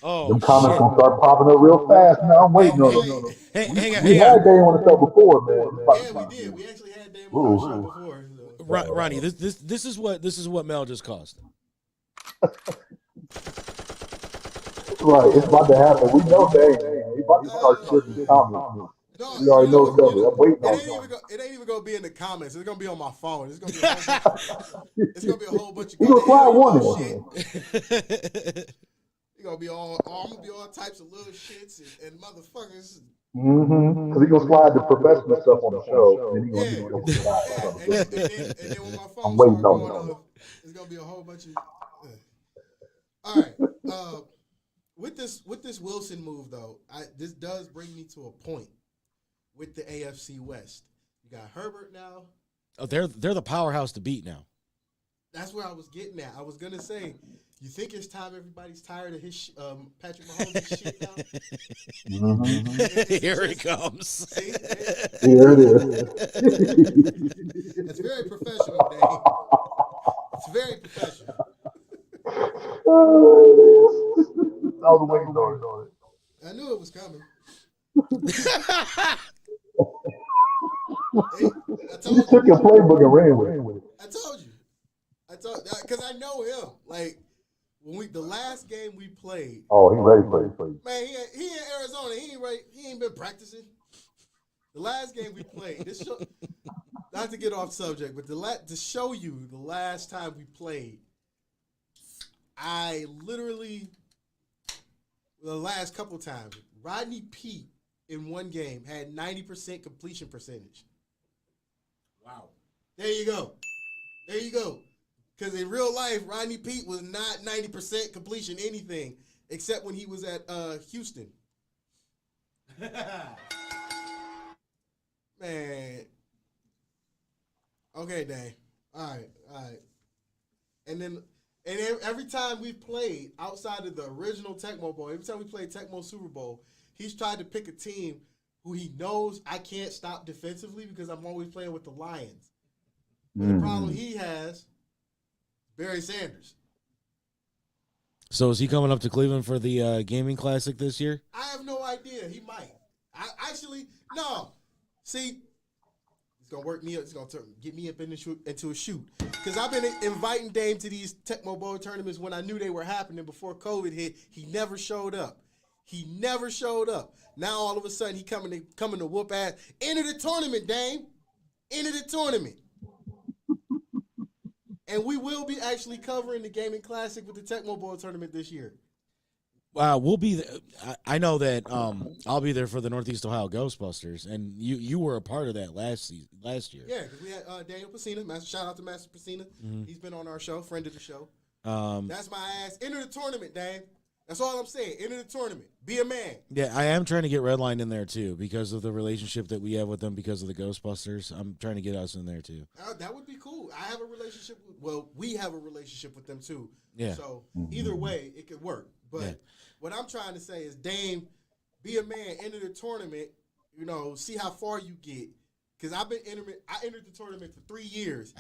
Oh, them comments gonna start popping up real fast. Now I'm waiting on them. We had Dame on the show before, man. Yeah, we did. We actually had Dame on the show before. So. Ronnie, this is what Mel just cost. Right, it's about to happen. We know Dame. He's about to start shooting comments. No, we already know each other. I'm waiting on it ain't even gonna be in the comments. It's gonna be on my phone. It's gonna be a whole bunch of. You gonna slide one shit. You gonna be I'm gonna be all types of little shits and motherfuckers. Because he's gonna slide the professional stuff on the show, and then he's gonna be and then when my phone starts going off, it's gonna be a whole bunch of. All right. With this Wilson move though, this does bring me to a point. with the AFC West. You got Herbert now. Oh, they're the powerhouse to beat now. That's where I was getting at. I was gonna say, you think it's time everybody's tired of his Patrick Mahomes' shit now? Here he comes. See? Here it is. It's very professional, Dave. It's very professional. I was waiting on it. I knew it was coming. I told You took you. your playbook and ran with it. I told you. Because I know him. Like when the last game we played, Oh, he ready for it. man, he in Arizona. He ain't ready. He ain't been practicing. The last game we played. This show, not to get off subject, but to show you the last time we played, I literally the last couple times, Rodney Peete in one game had 90% completion percentage. Wow. There you go. Because in real life, Rodney Peete was not 90% completion anything, except when he was at Houston. Man. Okay, Dave. All right. And then every time we played outside of the original Tecmo Bowl, every time we played Tecmo Super Bowl, he's tried to pick a team who he knows I can't stop defensively because I'm always playing with the Lions. But the problem he has, Barry Sanders. So is he coming up to Cleveland for the gaming classic this year? I have no idea. He might. No. See, it's gonna work me up. It's gonna get me up into a shoot. Because I've been inviting Dame to these Tecmo Bowl tournaments when I knew they were happening before COVID hit. He never showed up. Now all of a sudden he coming to whoop ass. Enter the tournament, Dame. Enter the tournament. And we will be actually covering the Gaming Classic with the Tecmo Bowl tournament this year. We'll be there. I know that I'll be there for the Northeast Ohio Ghostbusters, and you were a part of that last year. Yeah, because we had Daniel Pacina. Shout out to Master Pacina. Mm-hmm. He's been on our show, friend of the show. That's my ass. Enter the tournament, Dame. That's all I'm saying. Enter the tournament. Be a man. Yeah, I am trying to get Redline in there, too, because of the relationship that we have with them because of the Ghostbusters. I'm trying to get us in there, too. That would be cool. I have a relationship we have a relationship with them, too. Yeah. So either way, it could work. But what I'm trying to say is, Dame, be a man. Enter the tournament. See how far you get. Because I entered the tournament for 3 years.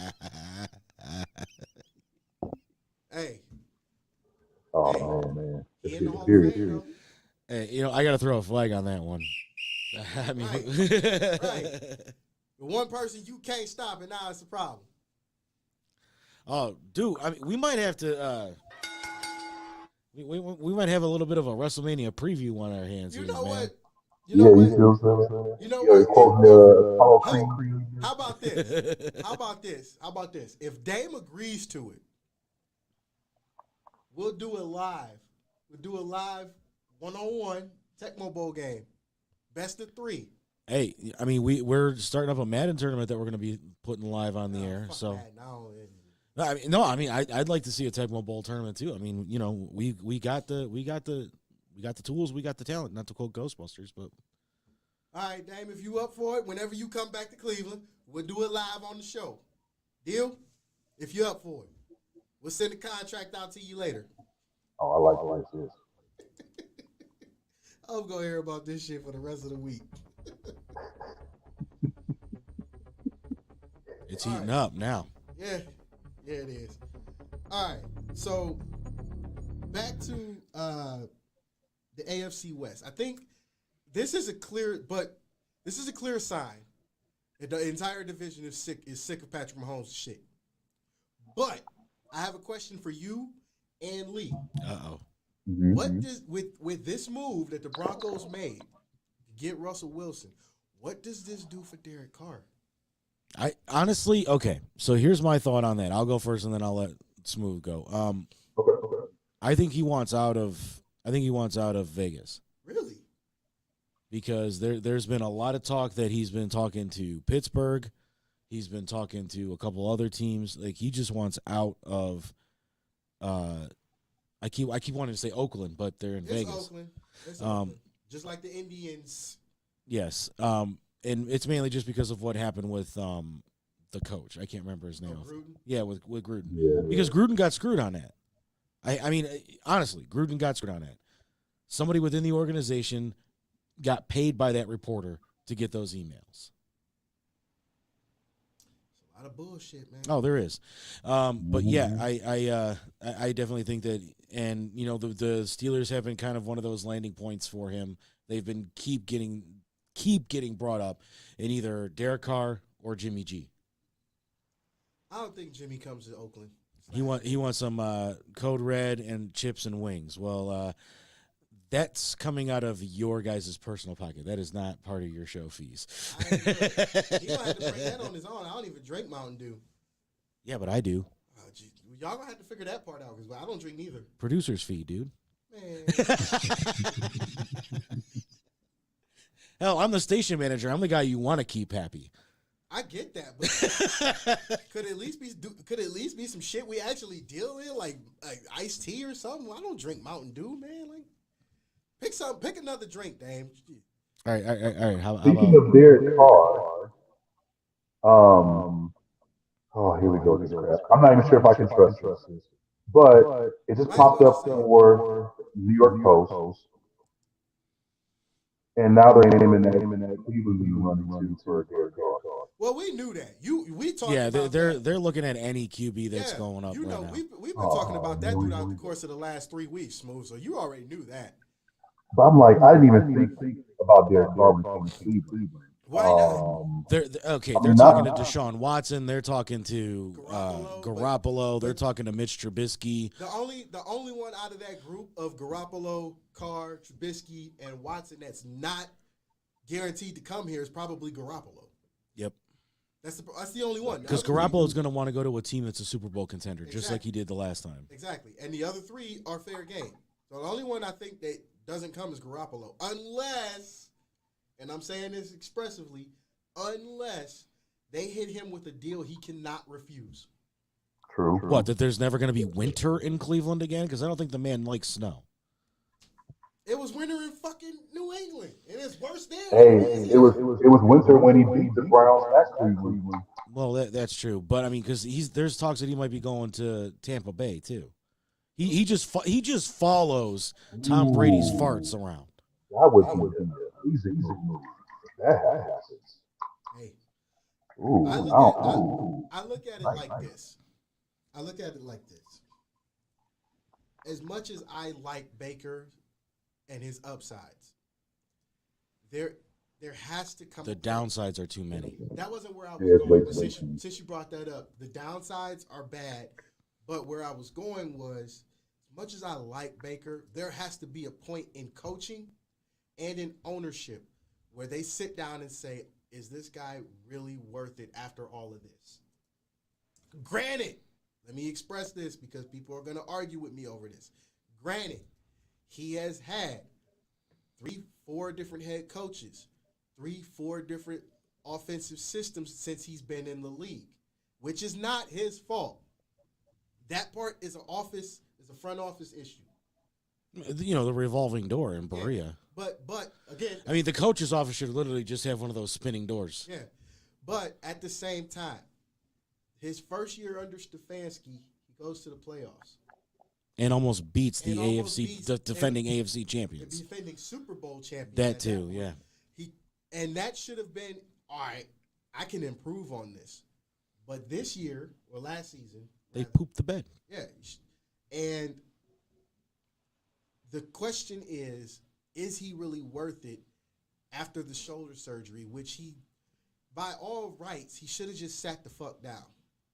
Hey. Oh, man. He in the Hall of Fame, Hey, I got to throw a flag on that one. I mean, right. The one person you can't stop, and now it's a problem. Oh, dude, I mean, we might have to. We might have a little bit of a WrestleMania preview on our hands here, man. What? You know what? How about this? If Dame agrees to it, we'll do it live. We'll do a live one-on-one Tecmo Bowl game. Best of 3. Hey, I mean, we're starting up a Madden tournament that we're going to be putting live on the air. So, I'd like to see a Tecmo Bowl tournament too. I mean, we got the tools, we got the talent. Not to quote Ghostbusters, but all right, Dame, if you up for it, whenever you come back to Cleveland, we'll do it live on the show. Deal? If you're up for it, we'll send the contract out to you later. Oh, I like this. I'm gonna hear about this shit for the rest of the week. It's heating up now. Yeah, it is. All right, so back to the AFC West. I think this is a clear sign that the entire division is sick of Patrick Mahomes' shit. But I have a question for you and Lee. Uh-oh. Mm-hmm. What does with this move that the Broncos made to get Russell Wilson, what does this do for Derek Carr? I honestly, okay. So here's my thought on that. I'll go first, and then I'll let Smooth go. Okay. I think he wants out of Vegas. Really? Because there's been a lot of talk that he's been talking to Pittsburgh. He's been talking to a couple other teams. Like, he just wants out of. I keep wanting to say Oakland, but they're in Vegas. Oakland. It's Oakland. Just like the Indians. Yes. and it's mainly just because of what happened with the coach. I can't remember his name. Gruden? Yeah, with Gruden. Yeah. Because Gruden got screwed on that. I mean, honestly, Gruden got screwed on that. Somebody within the organization got paid by that reporter to get those emails. A lot of bullshit, man. Oh, there is. But yeah, I definitely think that, and you know, the Steelers have been kind of one of those landing points for him. They've been keep getting brought up in either Derek Carr or Jimmy G. I don't think Jimmy comes to Oakland. He wants some Code Red and chips and wings. Well, that's coming out of your guys' personal pocket. That is not part of your show fees. He might have to bring that on his own. I don't even drink Mountain Dew. Yeah, but I do. Y'all gonna have to figure that part out because I don't drink neither. Producer's fee, dude. Man, Hell, I'm the station manager. I'm the guy you want to keep happy. I get that, but could at least be some shit we actually deal with, like iced tea or something. I don't drink Mountain Dew, man. Like, pick another drink, Dame. All right. How Speaking of Derek Carr, here we go. This crap. I'm not even sure if I can trust this, but it just popped up for New York Post, and now they're naming that Cleveland be running to for Derek Carr. Well, we knew that. We talked. Yeah, about they're that. they're looking at any QB that's going up. You know, right now. we've been talking about that throughout the course of the last 3 weeks, Smooth. So you already knew that. But I'm like, I didn't even think about Derek Carr when coming to Cleveland. Why not? They're talking to Deshaun Watson. They're talking to Garoppolo. They're talking to Mitch Trubisky. The only one out of that group of Garoppolo, Carr, Trubisky, and Watson that's not guaranteed to come here is probably Garoppolo. Yep. That's the only one. Because Garoppolo is going to want to go to a team that's a Super Bowl contender, just Exactly. like he did the last time. Exactly. And the other three are fair game. So the only one I think that doesn't come is Garoppolo. Unless, and I'm saying this expressively, unless they hit him with a deal he cannot refuse. True. What, that there's never going to be winter in Cleveland again? Because I don't think the man likes snow. It was winter in fucking New England, and it's worse there. Hey, it was winter when he beat the Browns at Cleveland. Well, that's true, but I mean, because there's talks that he might be going to Tampa Bay too. He just follows Tom Brady's farts around. That would be an easy move. That happens. Hey, Ooh, I look at it like this. As much as I like Baker and his upsides, there has to come. The downsides are too many. That wasn't where I was Yeah, it's going. way But too since you brought that up, the downsides are bad. But where I was going was, as much as I like Baker, there has to be a point in coaching and in ownership where they sit down and say, is this guy really worth it after all of this? Granted, let me express this because people are going to argue with me over this. Granted, he has had 3-4 different head coaches, 3-4 different offensive systems since he's been in the league, which is not his fault. That part is a front office issue. You know, the revolving door in Berea. Yeah, but again, I mean, the coach's office should literally just have one of those spinning doors. yeah. But at the same time, his first year under Stefanski, he goes to the playoffs. And almost beats the And almost AFC, beats- the defending and- AFC champions. Defending Super Bowl champion. That at too, point. yeah. And that should have been, all right, I can improve on this. But this year, or last season, They pooped the bed. yeah. And the question is he really worth it after the shoulder surgery, which he, by all rights, he should have just sat the fuck down.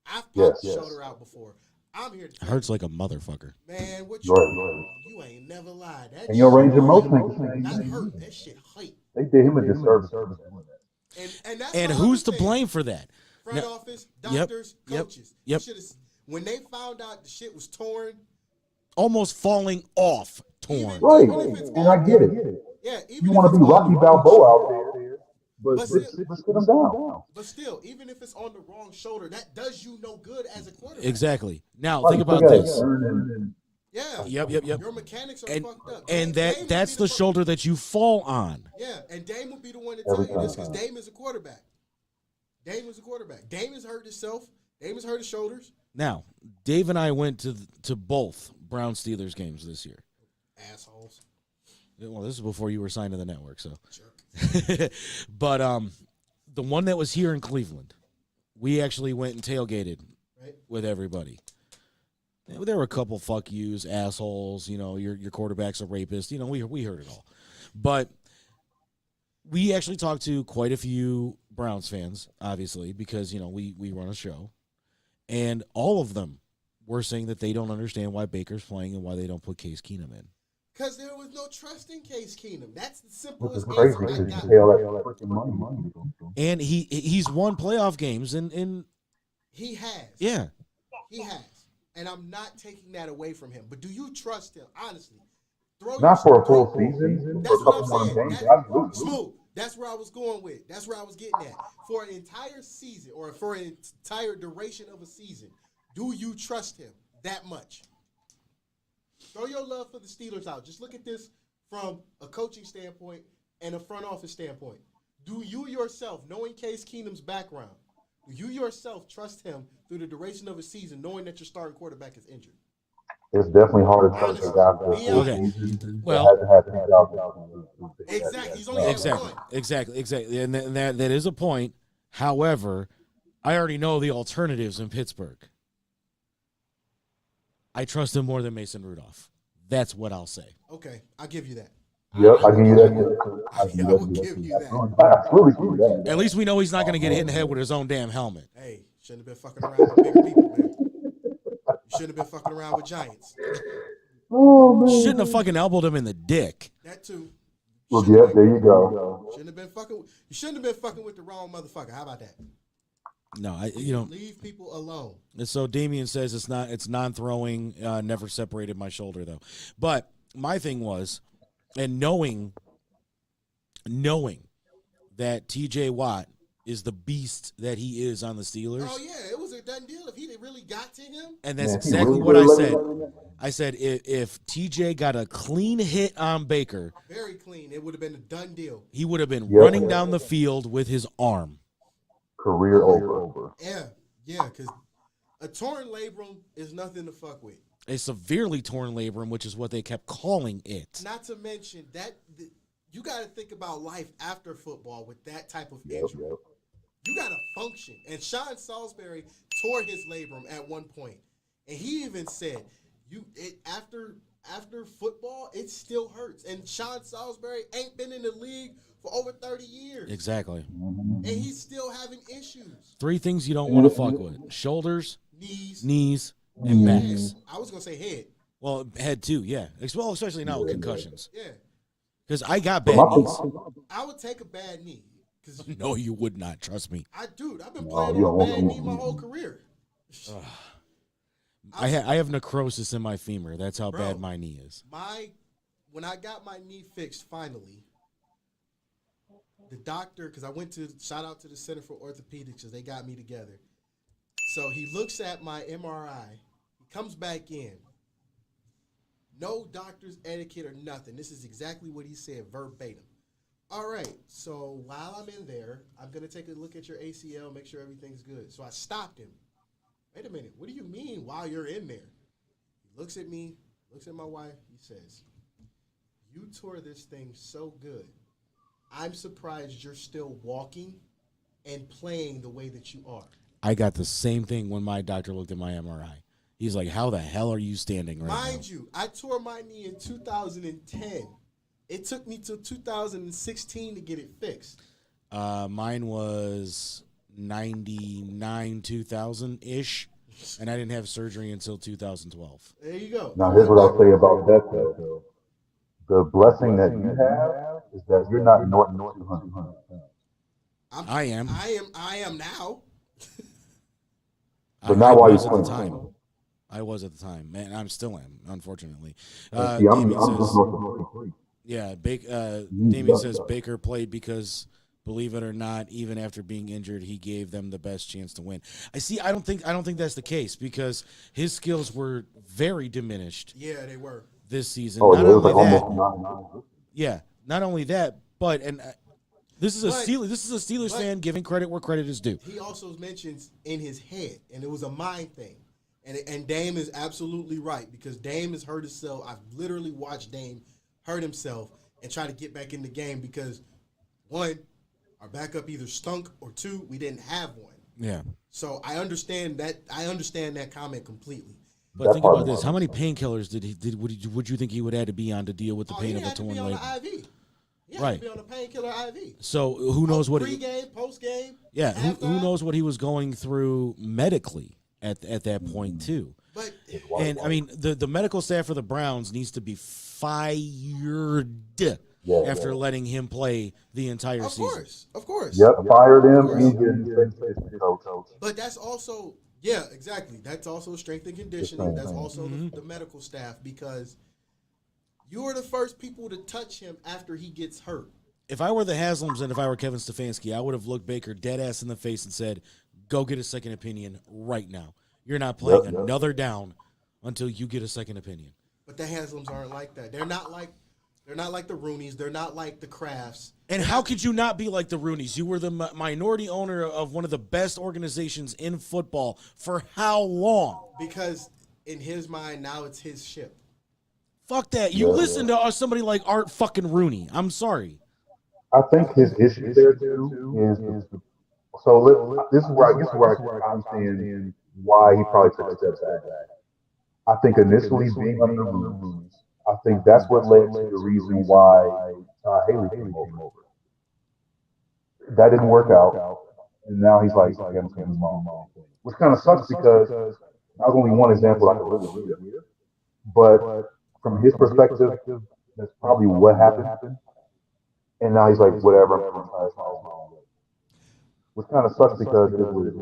I've popped the shoulder out before. I'm here to It hurts like a motherfucker. man, what you ain't never lied. That And your shit- range of motion ain't That easy. hurt. That shit hurt. They did him a disservice doing that. And that's And my who's to other thing. blame for that? Front Now- office, Yep, doctors, yep, coaches. yep. When they found out the shit was torn, Almost falling off, torn. Right, Even if it's and I get it. yeah, even You if want it's to be on Rocky the wrong Balboa out shoulder- there, but But sit him down. But still, even if it's on the wrong shoulder, that does you no good as a quarterback. Exactly. Now, Like, think about look at this. it. Yeah. Yep. Your mechanics are And fucked up. and Dame would that's be the shoulder that you fall on. Yeah, and Dame would be the one to tell Every you this time. because Dame is a quarterback. Dame is a quarterback. Dame has hurt himself. Dame has hurt his shoulders. Now, Dave and I went to both Brown Steelers games this year. Assholes. Well, this is before you were signed to the network, so. Jerk. But the one that was here in Cleveland, we actually went and tailgated Right. with everybody. There were a couple fuck yous, assholes. You know, your quarterback's a rapist. You know, we heard it all. But we actually talked to quite a few Browns fans, obviously, because, you know, we run a show. And all of them were saying that they don't understand why Baker's playing and why they don't put Case Keenum in. Because there was no trust in Case Keenum. That's the Which is simplest crazy answer I because you got. pay all that freaking money. And he's won playoff games, and He has. yeah. He has. And I'm not taking that away from him. But do you trust him? Honestly. Not for a full season, That's for a what couple I'm more saying. games. That- Absolutely. Smooth. That's where I was going with. That's where I was getting at. For an entire season or for an entire duration of a season, do you trust him that much? Throw your love for the Steelers out. Just look at this from a coaching standpoint and a front office standpoint. Do you yourself, knowing Case Keenum's background, do you yourself trust him through the duration of a season, knowing that your starting quarterback is injured? It's definitely hard to trust a guy for a full Okay. season. Well- Hasn't had 3,000. Exactly. He's only had Exactly, one. exactly, and that is a point. However, I already know the alternatives in Pittsburgh. I trust him more than Mason Rudolph. That's what I'll say. Okay, I'll give you that. Yep, I give you that. I will give you that. I absolutely give you that. At least we know he's not going to get hit in the head with his own damn helmet. Hey, shouldn't have been fucking around with bigger people, man. You shouldn't have been fucking around with giants. Oh, man. Shouldn't have fucking elbowed him in the dick. That too. Well, Shouldn't yeah, have there been- you go. Shouldn't have been fucking. You shouldn't have been fucking with the wrong motherfucker. How about that? No, Leave people alone. So Damian says it's non-throwing, never separated my shoulder though. But my thing was, and knowing that TJ Watt is the beast that he is on the Steelers, Oh yeah, it was a done deal. If he didn't really got to him, and that's Man, he exactly really what I let said. him- I said if TJ got a clean hit on Baker, very clean. It would have been a done deal. he would have been Yep. running down the field with his arm. Career over. Yeah, because a torn labrum is nothing to fuck with. A severely torn labrum, which is what they kept calling it. Not to mention you got to think about life after football with that type of Yep, injury. yep. You got to function. And Sean Salisbury tore his labrum at one point, and he even said, after football, it still hurts." And Sean Salisbury ain't been in the league for over 30 years, Exactly. and he's still having issues. 3 things you don't want to fuck with: shoulders, knees, and backs. Head. I was gonna say head. Well, head too, yeah. Well, especially now with concussions. Yeah, Because I got But bad my- knees. I would take a bad knee because No, you would not. Trust me. I've been No, playing you on a don't bad want knee my whole career. I have necrosis in my femur. That's how Bro. bad my knee is. When I got my knee fixed finally, the doctor, because I went to shout out to the Center for Orthopedics because they got me together. So he looks at my MRI, he comes back in. No doctor's etiquette or nothing. This is exactly what he said verbatim. All right, so while I'm in there, I'm gonna take a look at your ACL, make sure everything's good. So I stopped him. Wait a minute, what do you mean while you're in there? He looks at me, looks at my wife, he says, "You tore this thing so good. I'm surprised you're still walking and playing the way that you are." I got the same thing when my doctor looked at my MRI. He's like, "How the hell are you standing right Mind you, I tore my knee in 2010. It took me till 2016 to get it fixed. now?" Mine was 99, 2000 ish, and I didn't have surgery until 2012. There you go. Now, here's what I'll say about that, though. The blessing that you have is that you're not Norton 200. I am. I am now. But not while was you're at the playing. time. I was at the time, man. I'm still am, unfortunately. See, I'm Damien just says, Norton 23. yeah. Damien says Baker played because believe it or not, even after being injured, he gave them the best chance to win. I don't think that's the case because his skills were very diminished. Yeah, they were this season. Oh, not yeah, it was only like that, almost yeah, not only that, but this is a But- Steelers fan giving credit where credit is due. He also mentions in his head, and it was a mind thing. And Dame is absolutely right because Dame has hurt himself. I've literally watched Dame hurt himself and try to get back in the game because, one, our backup either stunk, or two, we didn't have one. Yeah. So I understand that. I understand that comment completely. But That think part about was- this: how many painkillers would you think he would have to be on to deal with the Oh, pain he of a had to torn be on labrum? the IV. He had Right. to be on a painkiller IV. So who knows what? Pre-game, post-game. Yeah, who halftime. knows what he was going through medically at that point too. But And I mean, the medical staff for the Browns needs to be fired after letting him play the entire of season. course. Yep, fired him. course. And get coach. But that's also, yeah, exactly. That's also strength and conditioning. That's also the medical staff because you are the first people to touch him after he gets hurt. If I were the Haslams and if I were Kevin Stefanski, I would have looked Baker dead ass in the face and said, "Go get a second opinion right now. You're not playing another down until you get a second opinion." But the Haslams aren't like that. They're not like the Rooneys. They're not like the Crafts. And how could you not be like the Rooneys? You were the minority owner of one of the best organizations in football for how long? Because in his mind, now it's his ship. Fuck that. You listen to somebody like Art fucking Rooney. I'm sorry. I think his issue there too is so. This is where I understand why he probably took a step back. I think initially being under the rules, I think that's what led to the reason why Haley came over. That didn't work out, and now he's like, I'm going to mom. Which kind of sucks because that was only one example I could really give. But from his perspective, that's probably what happened. And now he's like, whatever, I'm going to try this my own way. Which kind of sucks because it was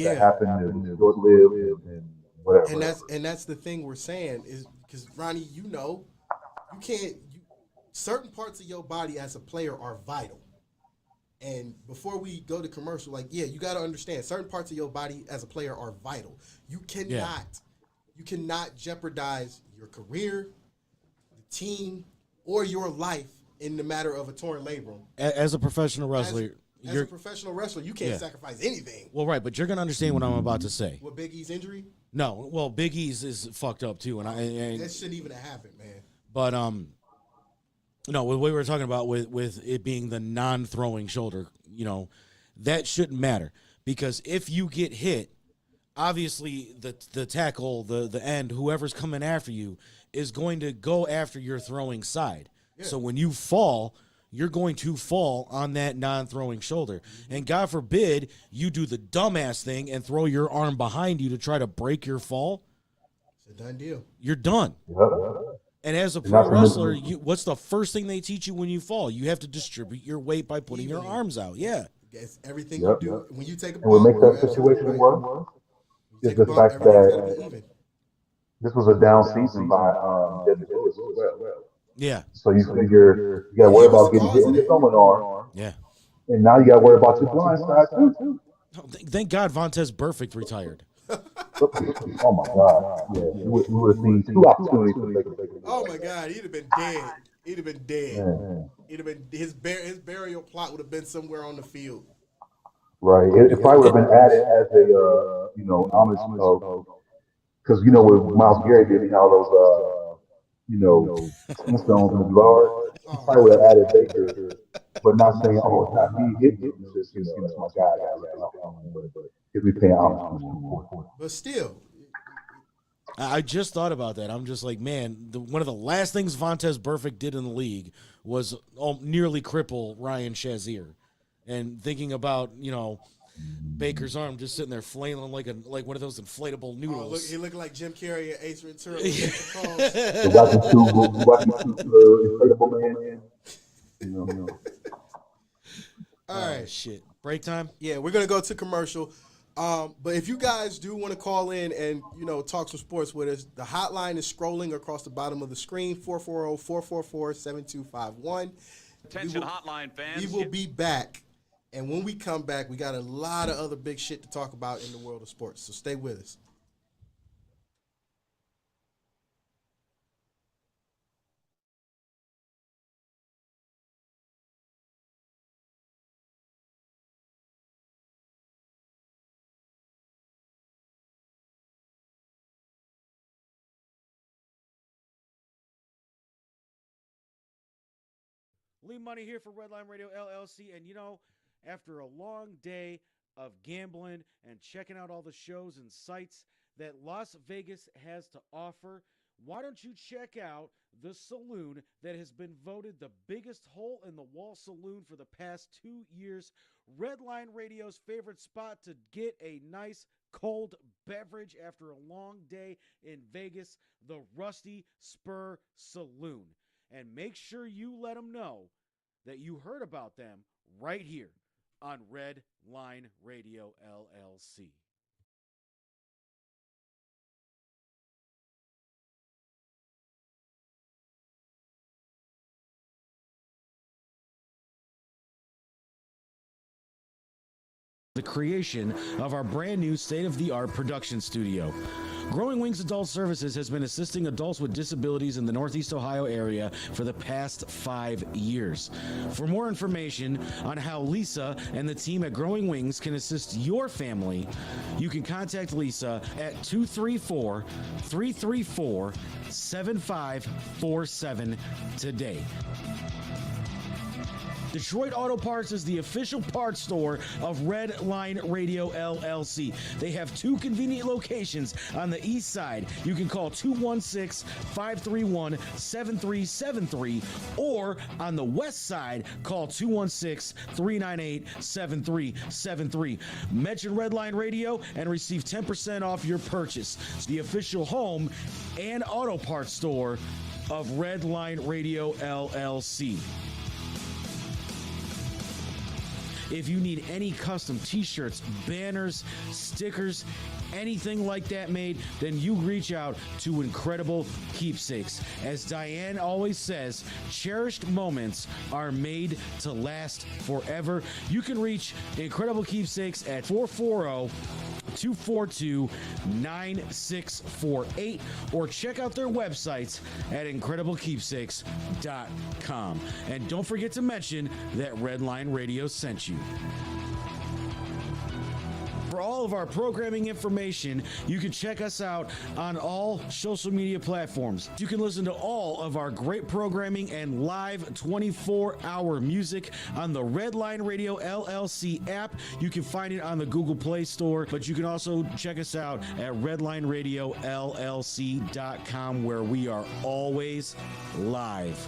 that happened, it was short-lived, and whatever. And that's the thing we're saying is because Ronnie, you can't. Certain parts of your body as a player are vital. And before we go to commercial, you got to understand certain parts of your body as a player are vital. You cannot jeopardize your career, the team, or your life in the matter of a torn labrum. As a professional wrestler, As a professional wrestler, you can't sacrifice anything. well, right, but you're gonna understand what I'm about to say. With Big E's injury, No, well, Big E's is fucked up too, and that shouldn't even have happened, man. but no, what we were talking about with it being the non-throwing shoulder, that shouldn't matter because if you get hit, obviously the tackle, the end, whoever's coming after you is going to go after your throwing side. Yeah. So when you fall, you're going to fall on that non-throwing shoulder. And God forbid you do the dumbass thing and throw your arm behind you to try to break your fall. It's a done deal. You're done. Yep. And as a pro wrestler, what's the first thing they teach you when you fall? You have to distribute your weight by putting your arms out. Yeah. It's everything you do. When you take a and what bump, makes that situation worse is the fact that this was a down season by Devin Lewis as well. Yeah. So you figure you got to worry about getting hit in the seminar. Yeah. And now you got to worry about your blind side too. Thank God Vontez Burfict retired. Oh my God! Yeah, we would have seen two opportunities to make it. Oh my God, he'd have been dead. He'd have been dead. Man. He'd have been his burial plot would have been somewhere on the field. Right. It probably would have been added as a homage because with Miles Garrett did all those tombstones in the yard. He probably would have added Baker, but not saying he hit me. Just that's my guy. But if we pay homage. But still, I just thought about that. I'm just like, man, one of the last things Vontez Burfict did in the league was nearly cripple Ryan Shazier. And thinking about, Baker's arm just sitting there flailing like one of those inflatable noodles. He looked like Jim Carrey at Ace Ventura. All right. Shit. Break time? Yeah, we're going to go to commercial. But if you guys do want to call in and, talk some sports with us, the hotline is scrolling across the bottom of the screen, 440-444-7251. Attention hotline fans. We will be back And when we come back, we got a lot of other big shit to talk about in the world of sports. So stay with us. Lee Money here for Redline Radio LLC. And after a long day of gambling and checking out all the shows and sites that Las Vegas has to offer, why don't you check out the saloon that has been voted the biggest hole in the wall saloon for the past 2 years? Redline Radio's favorite spot to get a nice cold beverage after a long day in Vegas, the Rusty Spur Saloon. And make sure you let them know that you heard about them right here on Red Line Radio LLC. The creation of our brand new state-of-the-art production studio. Growing Wings Adult Services has been assisting adults with disabilities in the Northeast Ohio area for the past 5 years. For more information on how Lisa and the team at Growing Wings can assist your family, you can contact Lisa at 234-334-7547 today. Detroit Auto Parts is the official parts store of Red Line Radio LLC. They have 2 convenient locations on the east side. You can call 216-531-7373, or on the west side, call 216-398-7373. Mention Red Line Radio and receive 10% off your purchase. It's the official home and auto parts store of Red Line Radio LLC. If you need any custom t-shirts, banners, stickers, anything like that made, then you reach out to Incredible Keepsakes. As Diane always says, cherished moments are made to last forever. You can reach Incredible Keepsakes at 440-242-9648 or check out their websites at incrediblekeepsakes.com. And don't forget to mention that Redline Radio sent you. For all of our programming information, you can check us out on all social media platforms. You can listen to all of our great programming and live 24-hour music on the Redline Radio LLC app. You can find it on the Google Play Store, but you can also check us out at redlineradiolllc.com, where we are always live.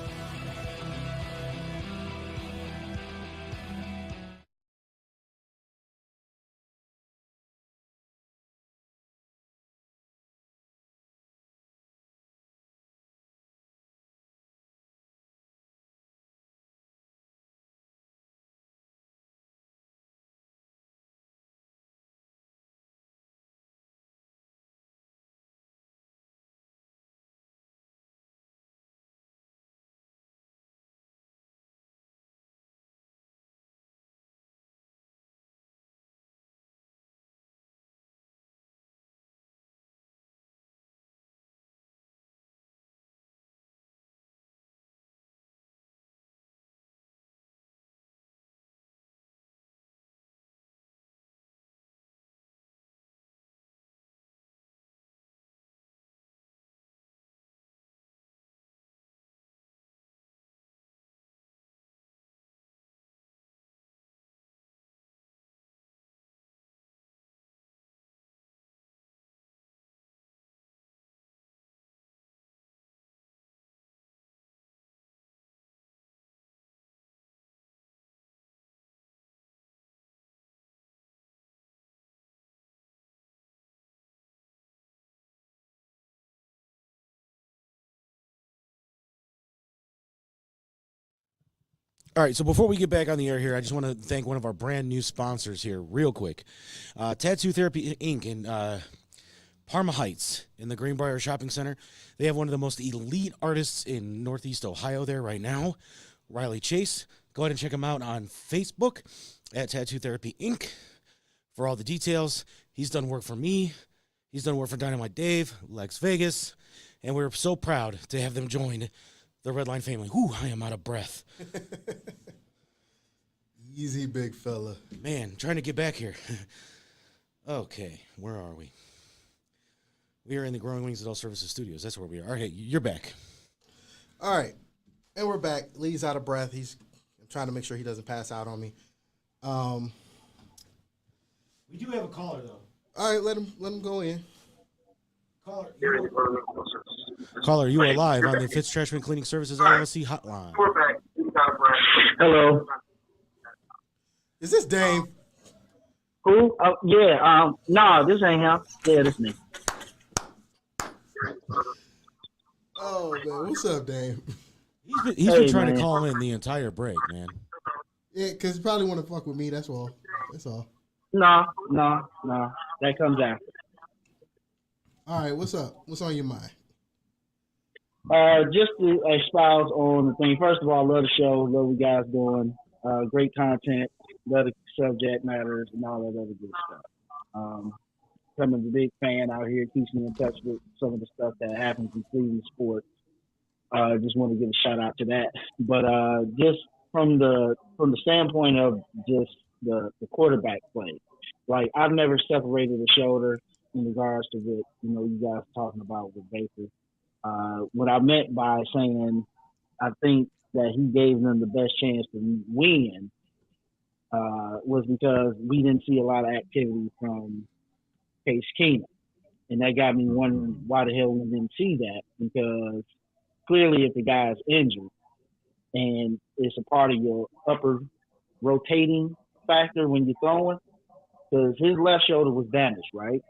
All right, so before we get back on the air here, I just want to thank one of our brand new sponsors here real quick. Tattoo Therapy Inc. in Parma Heights in the Greenbrier Shopping Center. They have one of the most elite artists in Northeast Ohio there right now, Riley Chase. Go ahead and check him out on Facebook. at Tattoo Therapy Inc. for all the details. He's done work for me. He's done work for Dynamite Dave, Lex Vegas, and we're so proud to have them join the Redline family. Whew, I am out of breath. Easy, big fella. Man, trying to get back here. Okay, where are we? We are in the Growing Wings Adult Services Studios. That's where we are. All right, you're back. All right, and we're back. Lee's out of breath. I'm trying to make sure he doesn't pass out on me. We do have a caller, though. All right, let him go in. Caller, you are live on the Fitz Trashman Cleaning Services LLC hotline. Hello. Is this Dame? Who? Yeah. No, this ain't him. Yeah, this me. Oh man, what's up, Dame? He's been trying to call in the entire break, man. Yeah, because you probably want to fuck with me. That's all. That's all. No. That comes after. All right, what's up? What's on your mind? Just to espouse on the thing. First of all, love the show. Love what you guys doing. Great content. Love the subject matters and all that other good stuff. I'm a big fan out here. Keeps me in touch with some of the stuff that happens in Cleveland sports. Just want to give a shout out to that. But just from the standpoint of just the quarterback play, like I've never separated a shoulder in regards to what you guys are talking about with Baker. What I meant by saying I think that he gave them the best chance to win was because we didn't see a lot of activity from Case Keenum. And that got me wondering why the hell we didn't see that, because clearly if the guy's injured and it's a part of your upper rotating factor when you're throwing, because his left shoulder was damaged, right?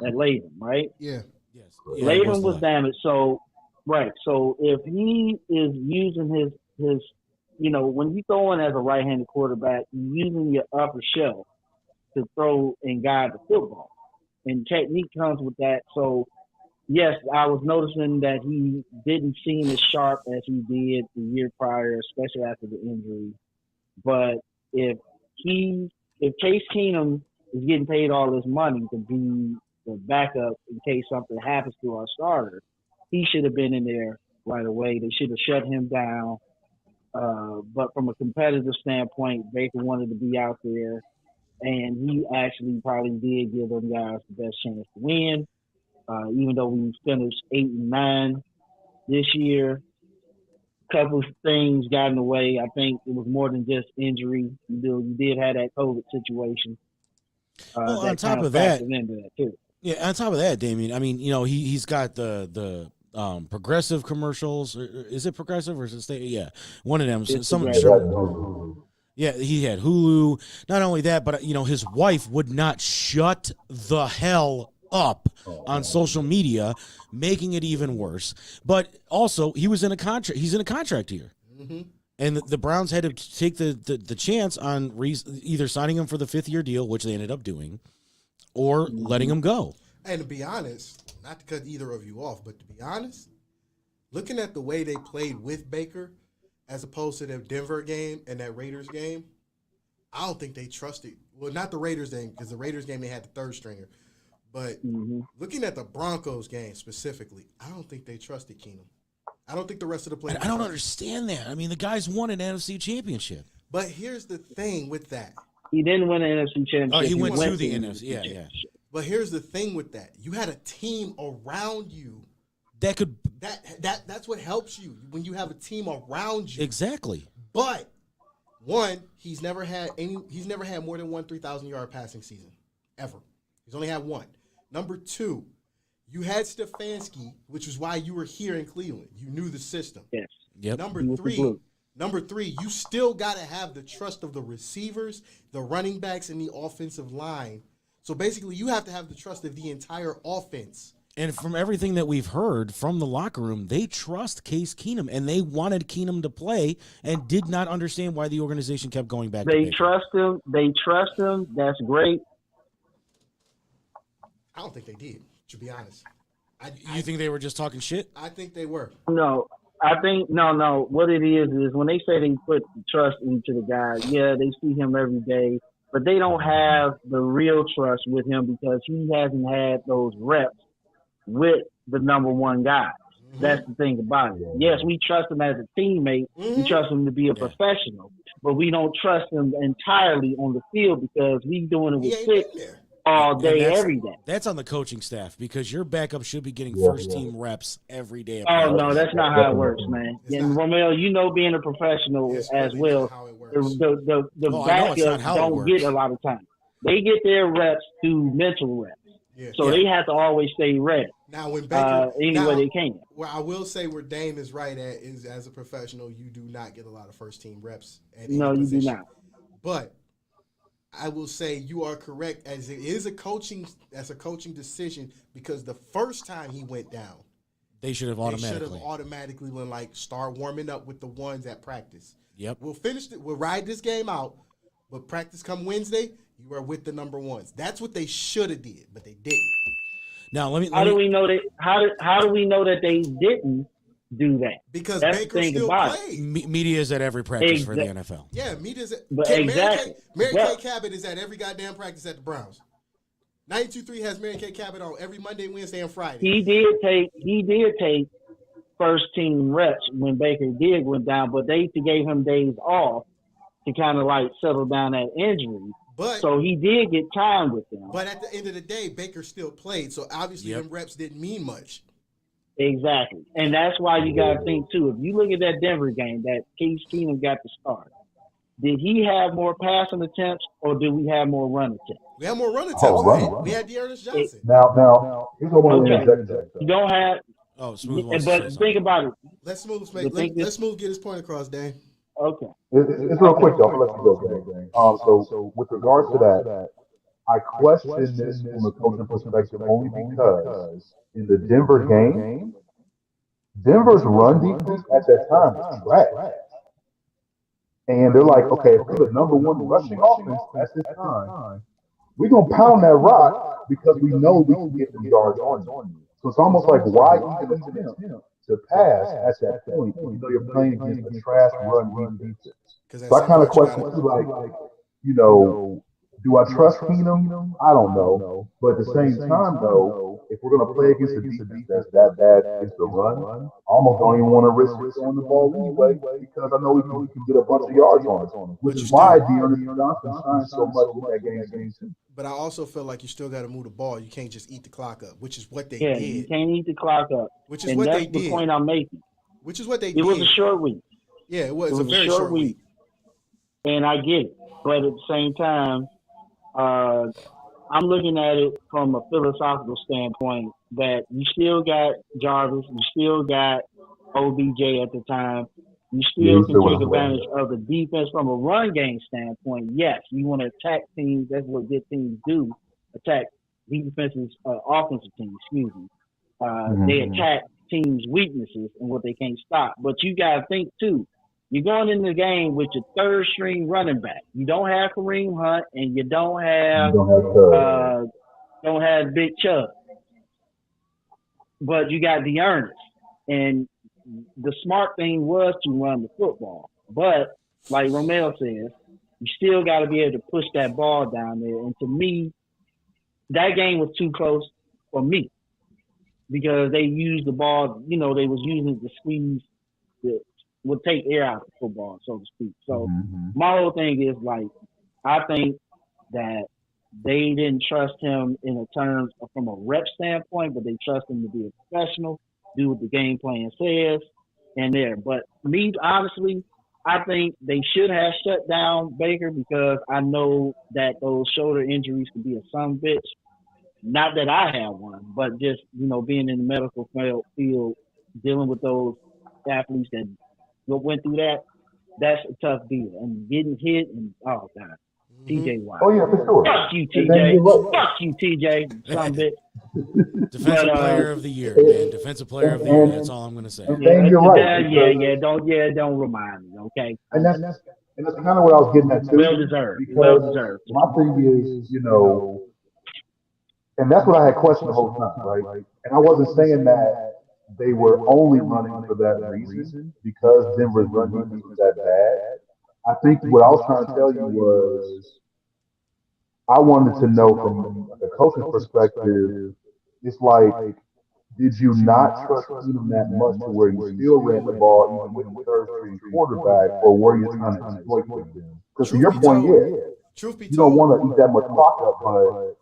At Latham, right? Yeah. Yes. Latham was damaged. So, right. So if he is using his when you throwing as a right-handed quarterback, you're using your upper shelf to throw and guide the football. And technique comes with that. So, yes, I was noticing that he didn't seem as sharp as he did the year prior, especially after the injury. But if Case Keenum is getting paid all this money to be the backup in case something happens to our starter, he should have been in there right away. They should have shut him down. But from a competitive standpoint, Baker wanted to be out there, and he actually probably did give them guys the best chance to win. Even though we finished 8-9 this year, a couple of things got in the way. I think it was more than just injury. You did have that COVID situation. Well, on top of that, yeah, on top of that, Damien, I mean, he's got the Progressive commercials. Is it Progressive or is it State? Yeah, one of them. Yeah, he had Hulu. Not only that, but his wife would not shut the hell up on social media, making it even worse. But also, he was in a contract. He's in a contract here, and the Browns had to take the chance on either signing him for the 5th-year deal, which they ended up doing, or letting him go. And to be honest, not to cut either of you off, but to be honest, looking at the way they played with Baker as opposed to the Denver game and that Raiders game, I don't think they trusted. Well, not the Raiders game, because the Raiders game they had the third stringer. But looking at the Broncos game specifically, I don't think they trusted Keenum. I don't think the rest of the players. I don't understand that. I mean, the guy's won an NFC championship. But here's the thing with that. He didn't win an NFC championship. Oh, he went to the NFC. Yeah. But here's the thing with that. You had a team around you that could that's what helps you when you have a team around you. Exactly. But one, he's never had more than one 3,000-yard passing season ever. He's only had one. Number two, you had Stefanski, which is why you were here in Cleveland. You knew the system. Yes. Yep. Number three, you still got to have the trust of the receivers, the running backs, and the offensive line. So basically, you have to have the trust of the entire offense. And from everything that we've heard from the locker room, they trust Case Keenum, and they wanted Keenum to play and did not understand why the organization kept going back to Baker. They trust him. That's great. I don't think they did, to be honest. You think they were just talking shit? I think they were. No, I think no. What it is when they say they put trust into the guy. Yeah, they see him every day, but they don't have the real trust with him because he hasn't had those reps with the number one guy. That's the thing about it. Yes, we trust him as a teammate. We trust him to be a professional, but we don't trust him entirely on the field because we doing it with six all day, every day. That's on the coaching staff because your backup should be getting first team reps every day. Oh no, that's not how it works, man. And Romel, you know, being a professional as well, the backups don't get a lot of time. They get their reps through mental reps. So they have to always stay ready. Now, when Baker, way they can. Well, I will say where Dame is right at is as a professional, you do not get a lot of first team reps. No, you do not. But I will say you are correct as it is a coaching decision because the first time he went down, they should have automatically been like start warming up with the ones at practice. Yep. We'll ride this game out, but practice come Wednesday, you are with the number ones. That's what they should have did, but they didn't. Now How do we know that they didn't do that? Because that's Baker still played. Media is at every practice for the NFL. Yeah, media's at exactly. Mary Kay Cabot is at every goddamn practice at the Browns. 92.3 has Mary Kay Cabot on every Monday, Wednesday, and Friday. He did take first team reps when Baker did went down, but they gave him days off to kind of like settle down that injury. So he did get time with them. But at the end of the day, Baker still played. So obviously them reps didn't mean much. Exactly. And that's why you got to think, too. If you look at that Denver game that Case Keenum got to start, did he have more passing attempts or did we have more run attempts? We had more run attempts. We had Dearness Johnson. Now, here's what I want to interject. You don't have – Oh, Smooth. But think about it. Let's Smooth get his point across, Dan. Okay. It's real quick, though. Let's go, gang. So with regards to that, I question this from a coaching perspective only because in the Denver game, Denver's run defense at that time was trash. And they're like, okay, if we're the number one rushing offense at this time, we're going to pound that rock because we know we can get the yards on you. So it's almost like why even attempt to pass at that point, even though you're playing against a trash run defense. So I kind of question too, like, do I trust Keenum? I don't know. But at the same time, though, if we're going to play against a defense that's that bad against the run, I almost don't even want to risk throwing the ball anyway because I know we can get a bunch of yards on it, which is why Dearness Johnson shined so much in that game too. But I also feel like you still got to move the ball. You can't just eat the clock up, which is what they did. Yeah, you can't eat the clock up. Which is what they did. That's the point I'm making. Which is what they did. It was a short week. Yeah, it was a very short week. And I get it. But at the same time, I'm looking at it from a philosophical standpoint that you still got Jarvis, you still got OBJ at the time. You still can take advantage of the defense from a run game standpoint. Yes, you want to attack teams. That's what good teams do. Attack defenses, offensive teams, excuse me. They attack teams' weaknesses and what they can't stop. But you got to think, too. You're going in the game with your third string running back. You don't have Kareem Hunt and you don't have Big Chubb. But you got Dearness. And the smart thing was to run the football. But like Romel says, you still got to be able to push that ball down there. And to me, that game was too close for me because they used the ball, they was using it to squeeze would take air out of football, so to speak. So my whole thing is I think that they didn't trust him in the terms of, from a rep standpoint, but they trust him to be a professional, do what the game plan says, and there. But me, honestly, I think they should have shut down Baker because I know that those shoulder injuries can be a son bitch. Not that I have one, but just, being in the medical field, dealing with those athletes that went through that's a tough deal. And getting hit and, oh, God. TJ Watt. Oh, yeah, for sure. Fuck you, TJ. Fuck you, TJ. Son bitch. Defensive player of the year, man. Defensive player of the year. That's all I'm going to say. You're right. Don't remind me, okay? And that's kind of what I was getting at, too. Well deserved. My thing is, and that's what I had questioned the whole time, right? And I wasn't saying that they were only running for that reason because Denver's run defense was that bad. I think what I was trying to tell you was I wanted to know from the coach's perspective, it's like, did you not trust Keenum that much to where you still ran the ball even with the third string quarterback, or were you trying to exploit him? Because to your point, truth be you don't told, want to eat that much clock up, but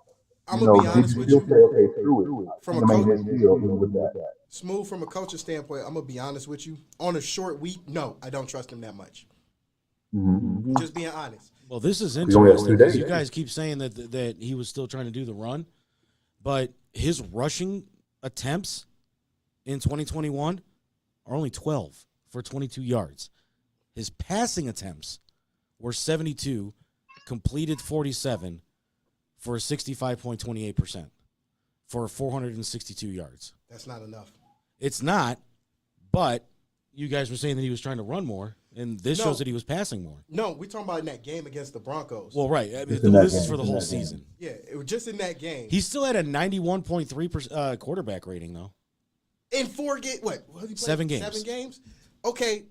I'm gonna be honest did you with still you. say, okay, screw it? From a I mean, his field even with that. Smooth, from a coach's standpoint, I'm gonna be honest with you. On a short week, no, I don't trust him that much. Mm-hmm. Just being honest. Well, this is only have interesting 2 because days. you guys keep saying that he was still trying to do the run, but his rushing attempts in 2021 are only 12 for 22 yards. His passing attempts were 72, completed 47 for 65.28% for 462 yards. That's not enough. It's not, but you guys were saying that he was trying to run more, and this shows that he was passing more. No, we're talking about in that game against the Broncos. Well, right. I mean, in that this is game, for the in whole that game. season. Yeah, it was just in that game. He still had a 91.3% quarterback rating, though. In 4 games, what did he play? 7 games. 7 games? Okay,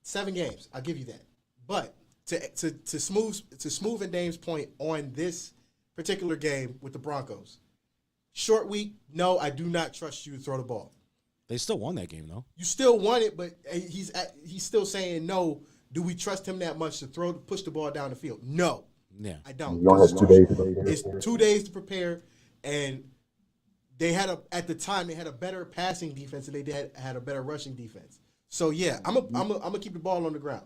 7 games. I'll give you that. But to smooth and Dame's point on this particular game with the Broncos, short week, no, I do not trust you to throw the ball. They still won that game, though. You still won it, but he's still saying no. Do we trust him that much to push the ball down the field? No, Yeah. I don't. You only have 2 days to prepare. It's 2 days to prepare, and they had at the time they had a better passing defense and they had a better rushing defense. So yeah, I'm gonna keep the ball on the ground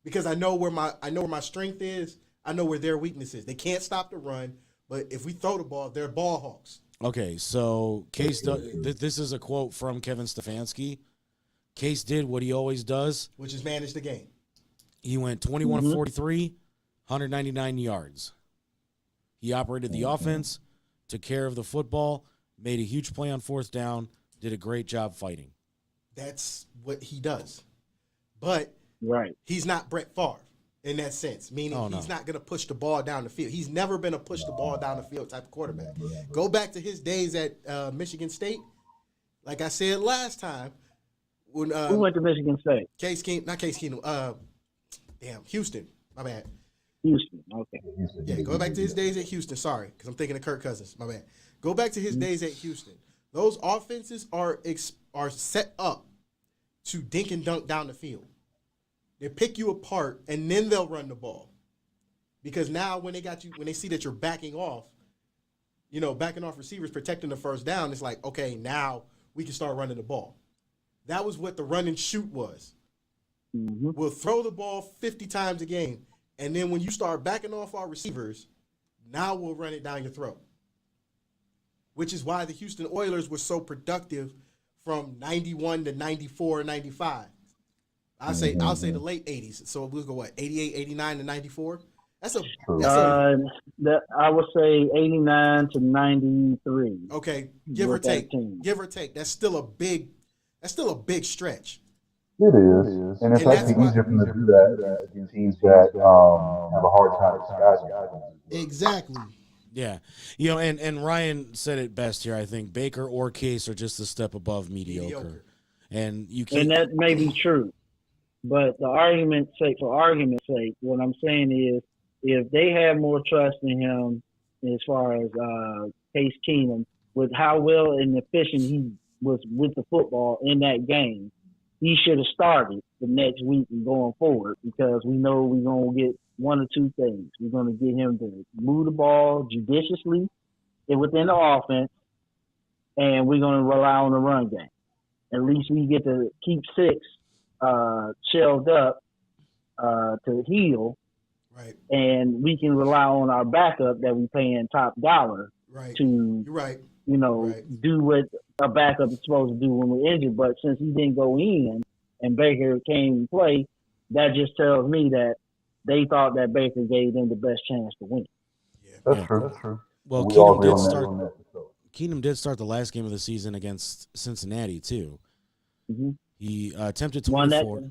because I know where my strength is. I know where their weakness is. They can't stop the run, but if we throw the ball, they're ball hawks. Okay, so Case, this is a quote from Kevin Stefanski. Case did what he always does. Which is manage the game. He went 21 of 43, 199 yards. He operated the offense, took care of the football, made a huge play on 4th down, did a great job fighting. That's what he does. But he's not Brett Favre in that sense, meaning he's not going to push the ball down the field. He's never been a push the ball down the field type of quarterback. Go back to his days at Michigan State. Like I said last time, when Who went to Michigan State? Houston. My bad. Houston. Okay. Yeah, go back to his days at Houston. Sorry, because I'm thinking of Kirk Cousins. My bad. Go back to his days at Houston. Those offenses are set up to dink and dunk down the field. They pick you apart, and then they'll run the ball. Because now when they see that you're backing off receivers, protecting the 1st down, it's like, okay, now we can start running the ball. That was what the run and shoot was. Mm-hmm. We'll throw the ball 50 times a game, and then when you start backing off our receivers, now we'll run it down your throat. Which is why the Houston Oilers were so productive from 91 to 94, 95. I'll say the late 80s. So we'll go 88, 89 to 94. I would say 89 to 93. Okay, give or take. That's still a big stretch. It is, and it's actually easier for them to do that against teams that have a hard time disguising. Exactly. Yeah. And Ryan said it best here, I think. Baker or Case are just a step above mediocre. And you can't. And that may be true. But for argument's sake, what I'm saying is if they have more trust in him as far as Case Keenum, with how well and efficient he was with the football in that game, he should have started the next week and going forward because we know we're going to get one or two things. We're going to get him to move the ball judiciously and within the offense, and we're going to rely on the run game. At least we get to keep 6 shelved up to heal, right? And we can rely on our backup that we paying top dollar to, do what a backup is supposed to do when we're injured. But since he didn't go in and Baker came and play, that just tells me that they thought that Baker gave them the best chance to win. Yeah. That's true. Well, Keenum did start the last game of the season against Cincinnati too. Mm-hmm. He attempted 24.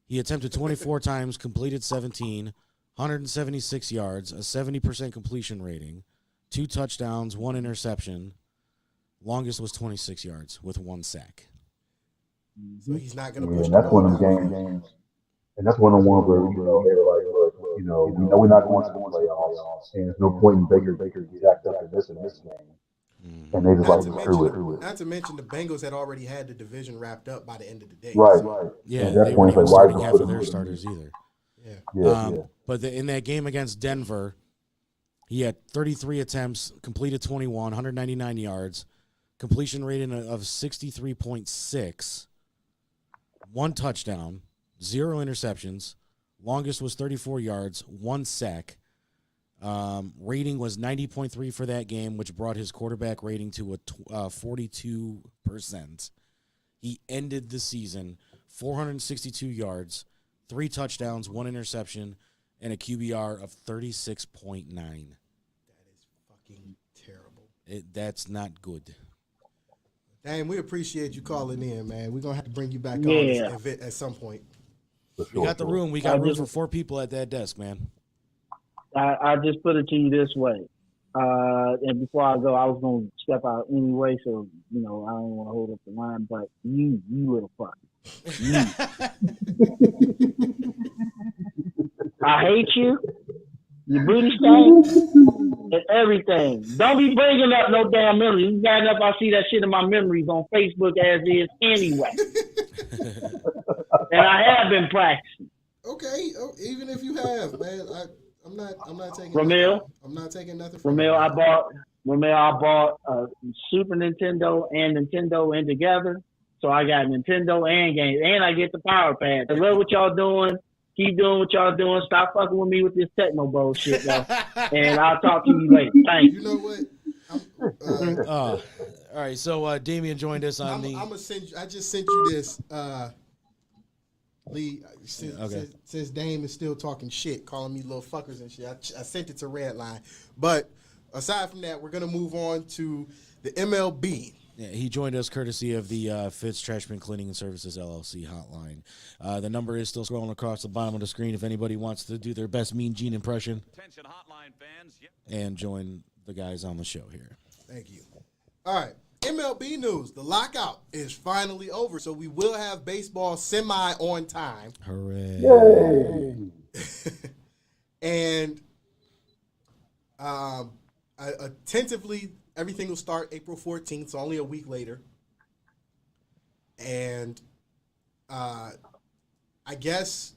He attempted 24 times, completed 17, 176 yards, a 70% completion rating, 2 touchdowns, 1 interception. Longest was 26 yards with 1 sack. So he's not going to Yeah, push and the that's ball one of them downfield. games. And that's one of the ones where, they were like, look, we know we're not going to the playoffs. And there's no point in Baker getting jacked up in this game. And they just Not like, to screw it. not to mention the Bengals had already had the division wrapped up by the end of the day. Right. Yeah, And at that they point, weren't it's even like, why starting is half it of their putting starters either. Yeah. But in that game against Denver, he had 33 attempts, completed 21, 199 yards, completion rating of 63.6, 1 touchdown, 0 interceptions. Longest was 34 yards, 1 sack. Rating was 90.3 for that game, which brought his quarterback rating to a 42%. He ended the season 462 yards, 3 touchdowns, 1 interception, and a QBR of 36.9. That is fucking terrible. That's not good. Dang, we appreciate you calling in, man. We're going to have to bring you back Yeah. on this event at some point. We got the room. We got room for 4 people at that desk, man. I just put it to you this way. And before I go, I was going to step out anyway, so, I don't want to hold up the line, but you little fuck. I hate you. Your booty stank and everything. Don't be bringing up no damn memories. It's bad enough I see that shit in my memories on Facebook as is anyway. And I have been practicing. Okay, even if you have, man, I'm not taking Ramil? nothing. I'm not taking nothing from Ramil, you. I bought a Super Nintendo and Nintendo in together. So I got Nintendo and games. And I get the Power Pad. I love what y'all doing. Keep doing what y'all doing. Stop fucking with me with this techno bullshit, though. And I'll talk to you later. Thanks. You know what? All right, so Damian joined us on I'm the... gonna send you. I just sent you this, Lee. Since Dame is still talking shit, calling me little fuckers and shit, I sent it to Redline. But aside from that, we're gonna move on to the MLB. Yeah, he joined us courtesy of the Fitz Trashman Cleaning and Services LLC hotline. The number is still scrolling across the bottom of the screen if anybody wants to do their best Mean Gene impression. Attention hotline fans. And join the guys on the show here. Thank you. All right. MLB news. The lockout is finally over, so we will have baseball semi on time. Hooray. Yay. And tentatively, everything will start April 14th, so only a week later. And I guess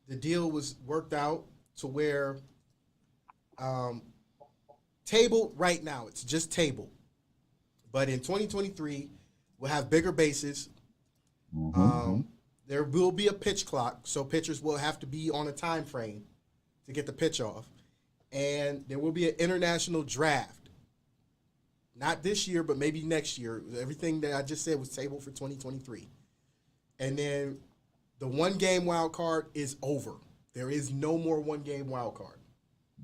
the deal was worked out to where table right now, it's just table. But in 2023, we'll have bigger bases. There will be a pitch clock, so pitchers will have to be on a time frame to get the pitch off. And there will be an international draft. Not this year, but maybe next year. Everything that I just said was tabled for 2023. And then the one-game wild card is over. There is no more one-game wild card.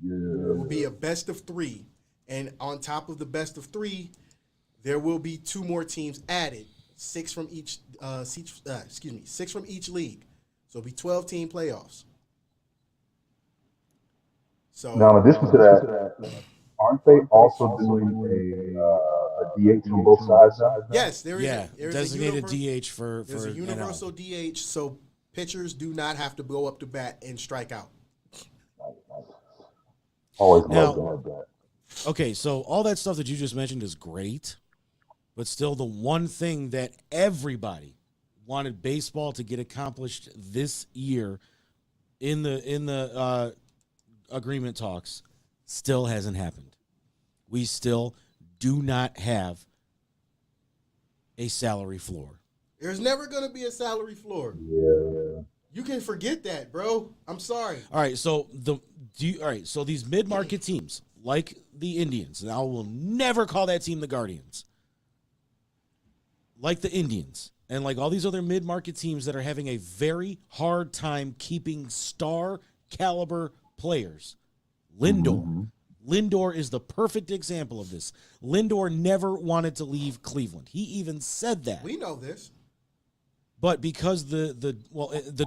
Yeah. It will be a best of 3. And on top of the best of 3, there will be 2 more teams added, 6 from each. 6 from each league. So it'll be 12-team playoffs. So Now, in addition to that, aren't they also doing a DH on both sides now? yes, there is. Yeah, There is designated a DH for There's a NL. universal DH, so pitchers do not have to go up to bat and strike out. Always Now- loved that. Okay, so all that stuff that you just mentioned is great, but still the one thing that everybody wanted baseball to get accomplished this year in the agreement talks still hasn't happened. We still do not have a salary floor. There's never going to be a salary floor. Yeah. You can forget that, bro. I'm sorry. All right, so so these mid-market teams like the Indians, and I will never call that team the Guardians, like the Indians, and like all these other mid-market teams that are having a very hard time keeping star caliber players. Lindor is the perfect example of this. Lindor never wanted to leave Cleveland. He even said that. We know this. But because the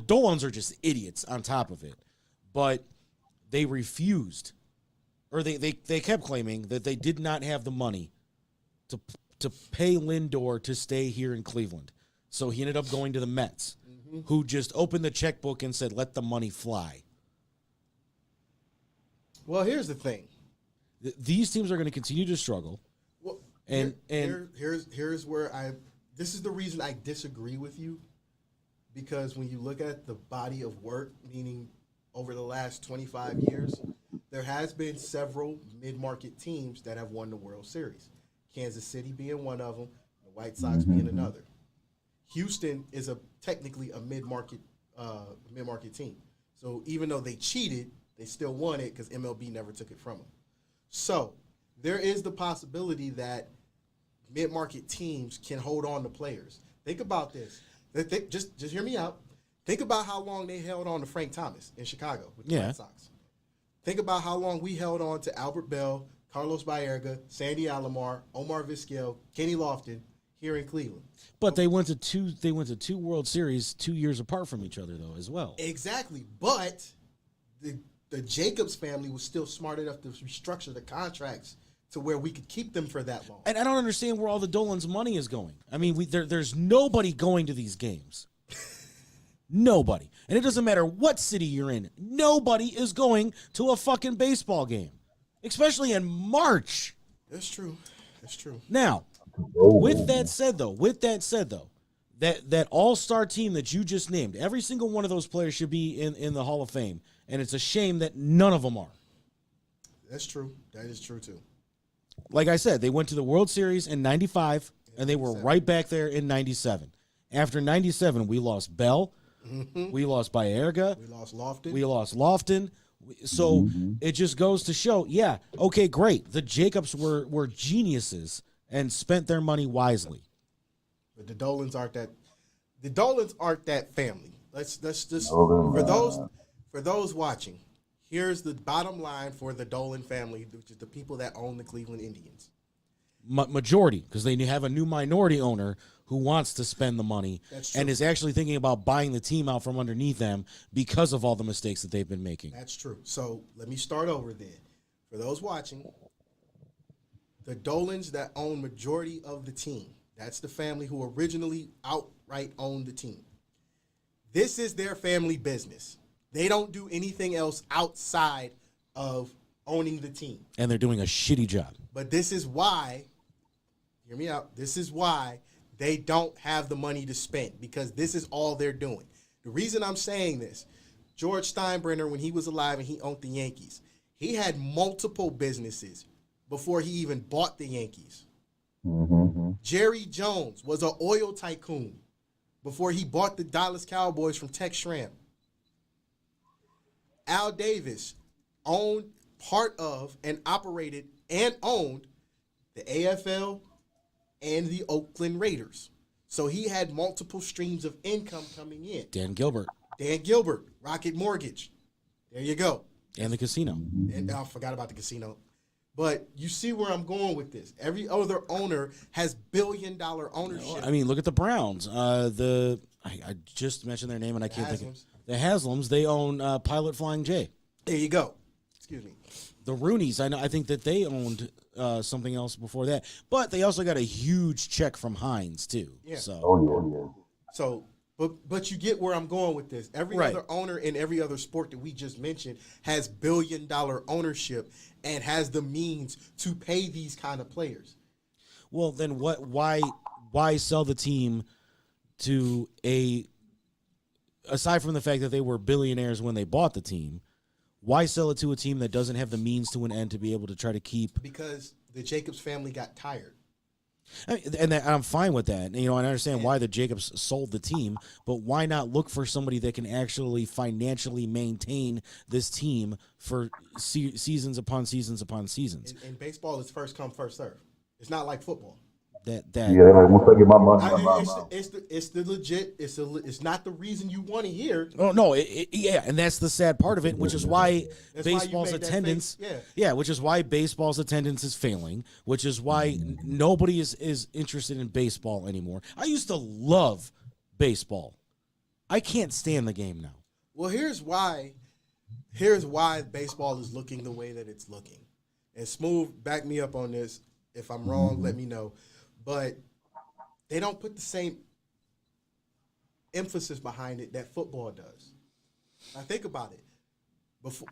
Dolans are just idiots on top of it, but they refused, or they kept claiming that they did not have the money to to pay Lindor to stay here in Cleveland. So he ended up going to the Mets, who just opened the checkbook and said, let the money fly. Well, here's the thing. These teams are going to continue to struggle. Well, and here's where this is the reason I disagree with you, because when you look at the body of work, meaning over the last 25 years, there has been several mid-market teams that have won the World Series. Kansas City being one of them, the White Sox being another. Houston is technically a mid-market team. So even though they cheated, they still won it because MLB never took it from them. So there is the possibility that mid-market teams can hold on to players. Think about this. Just hear me out. Think about how long they held on to Frank Thomas in Chicago with the White Sox. Think about how long we held on to Albert Bell, Carlos Baerga, Sandy Alomar, Omar Vizquel, Kenny Lofton here in Cleveland. But they went to two World Series 2 years apart from each other, though, as well. Exactly. But the Jacobs family was still smart enough to restructure the contracts to where we could keep them for that long. And I don't understand where all the Dolan's money is going. I mean, there's nobody going to these games. Nobody. And it doesn't matter what city you're in. Nobody is going to a fucking baseball game, especially in March. That's true. That's true. Now, with that said, though, that all-star team that you just named, every single one of those players should be in the Hall of Fame, and it's a shame that none of them are. That's true. That is true, too. Like I said, they went to the World Series in 95, and they were right back there in 97. After 97, we lost Bell. We lost Baerga. We lost Lofton. So it just goes to show, yeah, okay, great. The Jacobs were geniuses and spent their money wisely. But the Dolans aren't that. The Dolans aren't that family. Let's just for those watching. Here's the bottom line for the Dolan family, which is the people that own the Cleveland Indians. Majority, because they have a new minority owner who wants to spend the money and is actually thinking about buying the team out from underneath them because of all the mistakes that they've been making. That's true. So let me start over then. For those watching, the Dolans that own majority of the team, that's the family who originally outright owned the team. This is their family business. They don't do anything else outside of owning the team. And they're doing a shitty job. But this is why, hear me out, this is why they don't have the money to spend, because this is all they're doing. The reason I'm saying this, George Steinbrenner, when he was alive and he owned the Yankees, he had multiple businesses before he even bought the Yankees. Jerry Jones was an oil tycoon before he bought the Dallas Cowboys from Tex Schramm. Al Davis owned part of and operated and owned the AFL and the Oakland Raiders. So he had multiple streams of income coming in. Dan Gilbert, Rocket Mortgage. There you go. And the casino. And I forgot about the casino. But you see where I'm going with this. Every other owner has billion-dollar ownership. I mean, look at the Browns. I just mentioned their name and I can't think of it. The Haslams, they own Pilot Flying J. There you go. Excuse me. The Rooneys, I think that they owned something else before that. But they also got a huge check from Heinz, too. Yeah. So, So, but you get where I'm going with this. Every other owner in every other sport that we just mentioned has billion-dollar ownership and has the means to pay these kind of players. Well, then why sell the team to aside from the fact that they were billionaires when they bought the team, why sell it to a team that doesn't have the means to an end to be able to try to keep? Because the Jacobs family got tired. And I'm fine with that. I understand why the Jacobs sold the team, but why not look for somebody that can actually financially maintain this team for seasons upon seasons upon seasons? In baseball, it's first come, first serve. It's not like football. Once I get my money, it's the legit. It's not the reason you want to hear. Oh no, and that's the sad part of it, which is why baseball's attendance. Which is why baseball's attendance is failing. Which is why nobody is interested in baseball anymore. I used to love baseball. I can't stand the game now. Well, here's why. Here's why baseball is looking the way that it's looking. And Smooth, back me up on this. If I'm wrong, let me know. but they don't put the same emphasis behind it that football does. Now think about it.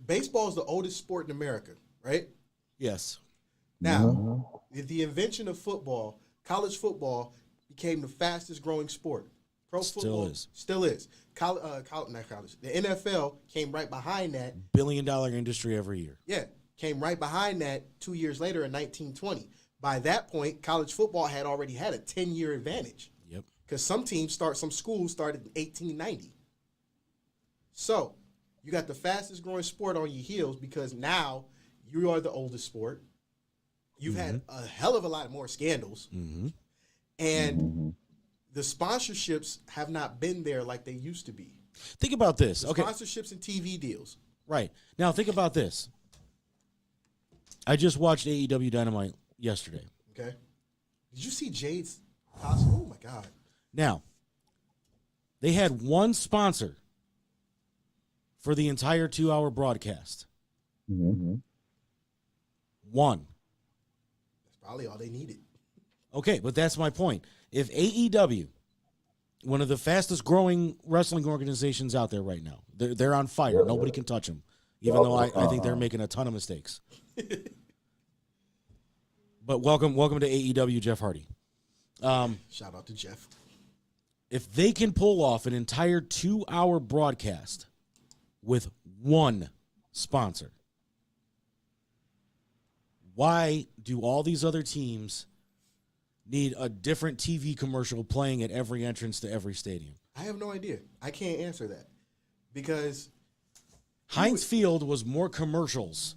Baseball is the oldest sport in America, right? Yes. Now, with the invention of football, college football became the fastest growing sport. Pro football still is. Not college. The NFL came right behind that. $1 billion industry every year. Yeah, came right behind that 2 years later in 1920. By that point, college football had already had a 10-year advantage. Yep. Because some schools started in 1890. So, you got the fastest growing sport on your heels because now you are the oldest sport. You've had a hell of a lot more scandals. And the sponsorships have not been there like they used to be. Think about this. Okay. Sponsorships and TV deals. Right. Now, think about this. I just watched AEW Dynamite yesterday. Okay. Did you see Jade's costume? Oh, my God. Now, they had one sponsor for the entire 2-hour broadcast. One. That's probably all they needed. Okay, but that's my point. If AEW, one of the fastest growing wrestling organizations out there right now, they're on fire. Nobody can touch them, even though I think they're making a ton of mistakes. But welcome to AEW, Jeff Hardy. Shout out to Jeff. If they can pull off an entire 2-hour broadcast with one sponsor, why do all these other teams need a different TV commercial playing at every entrance to every stadium? I have no idea. I can't answer that because Heinz Field was more commercials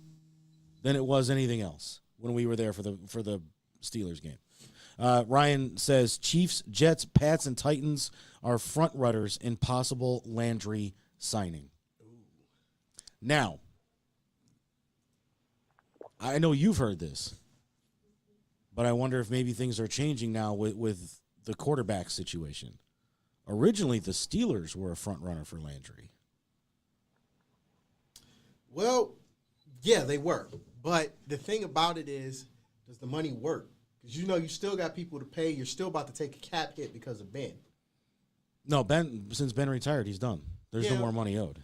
than it was anything else when we were there for the Steelers game. Ryan says Chiefs, Jets, Pats, and Titans are front runners in possible Landry signing. Now, I know you've heard this, but I wonder if maybe things are changing now with the quarterback situation. Originally, the Steelers were a front runner for Landry. Well, yeah, they were. But the thing about it is, does the money work? Because you still got people to pay. You're still about to take a cap hit because of Ben. No, since Ben retired, he's done. There's no more money owed.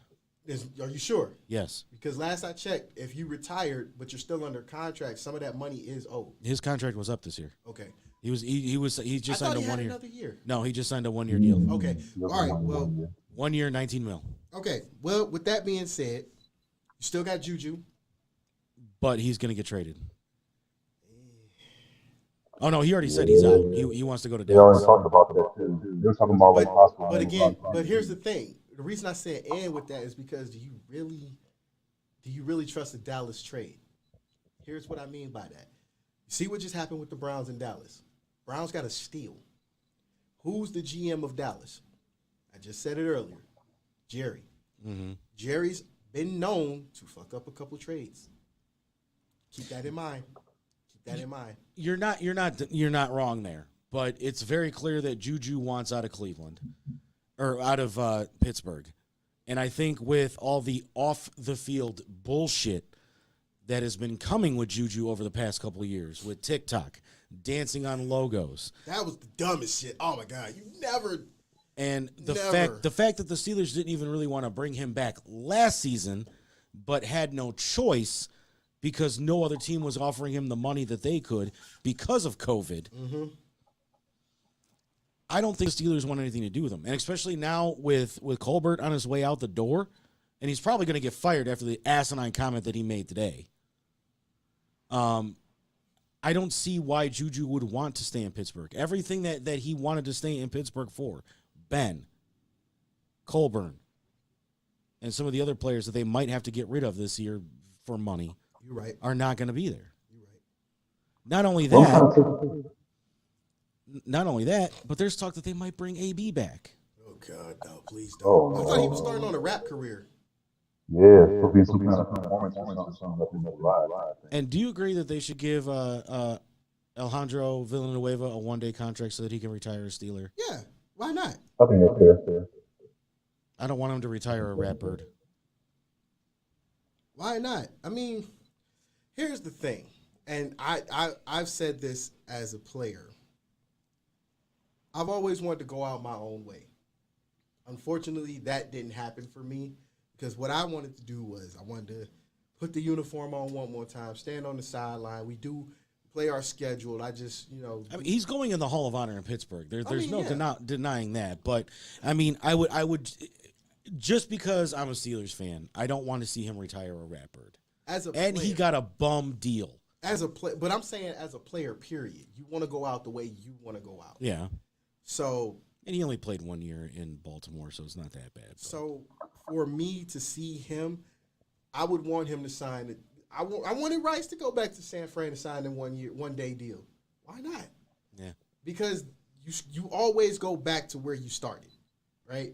Are you sure? Yes. Because last I checked, if you retired but you're still under contract, some of that money is owed. His contract was up this year. Okay. He just signed a 1 year. Another year. No, he just signed a 1 year deal. Okay. All right. Well, 1 year, $19 million. Okay. Well, with that being said, you still got Juju. But he's going to get traded. Oh, no, he already said he's out. He wants to go to Dallas. They already talked about that, too. They were talking about like possible. But here's the thing. The reason I said and with that is because do you really trust the Dallas trade? Here's what I mean by that. You see what just happened with the Browns in Dallas? Browns got a steal. Who's the GM of Dallas? I just said it earlier. Jerry. Mm-hmm. Jerry's been known to fuck up a couple trades. Keep that in mind. You're not wrong there, but it's very clear that Juju wants out of Cleveland or out of Pittsburgh. And I think with all the off the field bullshit that has been coming with Juju over the past couple of years with TikTok, dancing on logos. That was the dumbest shit. Oh my God. You never. And the fact that the Steelers didn't even really want to bring him back last season, but had no choice because no other team was offering him the money that they could because of COVID. Mm-hmm. I don't think the Steelers want anything to do with him. And especially now with Colbert on his way out the door, and he's probably going to get fired after the asinine comment that he made today. I don't see why Juju would want to stay in Pittsburgh. Everything that he wanted to stay in Pittsburgh for, Ben, Colburn, and some of the other players that they might have to get rid of this year for money, you're right, are not going to be there. You're right. Not only that, but there's talk that they might bring AB back. Oh God, no, please don't. I thought he was starting on a rap career. Yeah, it'll be some kind of performance or something up in the live. And do you agree that they should give Alejandro Villanueva a 1-day contract so that he can retire a Steeler? Yeah, why not? I think that's fair. I don't want him to retire a rat bird. Why not? I mean, here's the thing, and I've said this as a player. I've always wanted to go out my own way. Unfortunately, that didn't happen for me because what I wanted to do was I wanted to put the uniform on one more time, stand on the sideline. We do play our schedule. I just, I mean, he's going in the Hall of Honor in Pittsburgh. There's no yeah. denying that. But I mean, I would just because I'm a Steelers fan, I don't want to see him retire a Ratbird. And he got a bum deal. But I'm saying as a player, period. You want to go out the way you want to go out. Yeah. So. And he only played 1 year in Baltimore, so it's not that bad. But. So for me to see him, I would want him to sign it. I wanted Rice to go back to San Fran and sign a 1 day deal. Why not? Yeah. Because you always go back to where you started, right?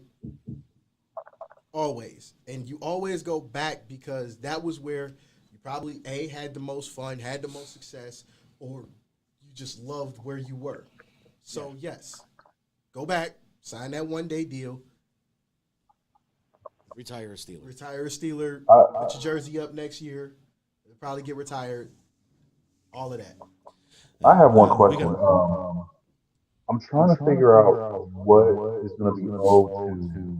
Always. And you always go back because that was where you probably, A, had the most fun, had the most success, or you just loved where you were. So, yes, go back, sign that 1 day deal. Retire a Steeler. Retire a Steeler. Put your jersey up next year. You'll probably get retired. All of that. I have one question. I'm trying to figure out what is going to be owed to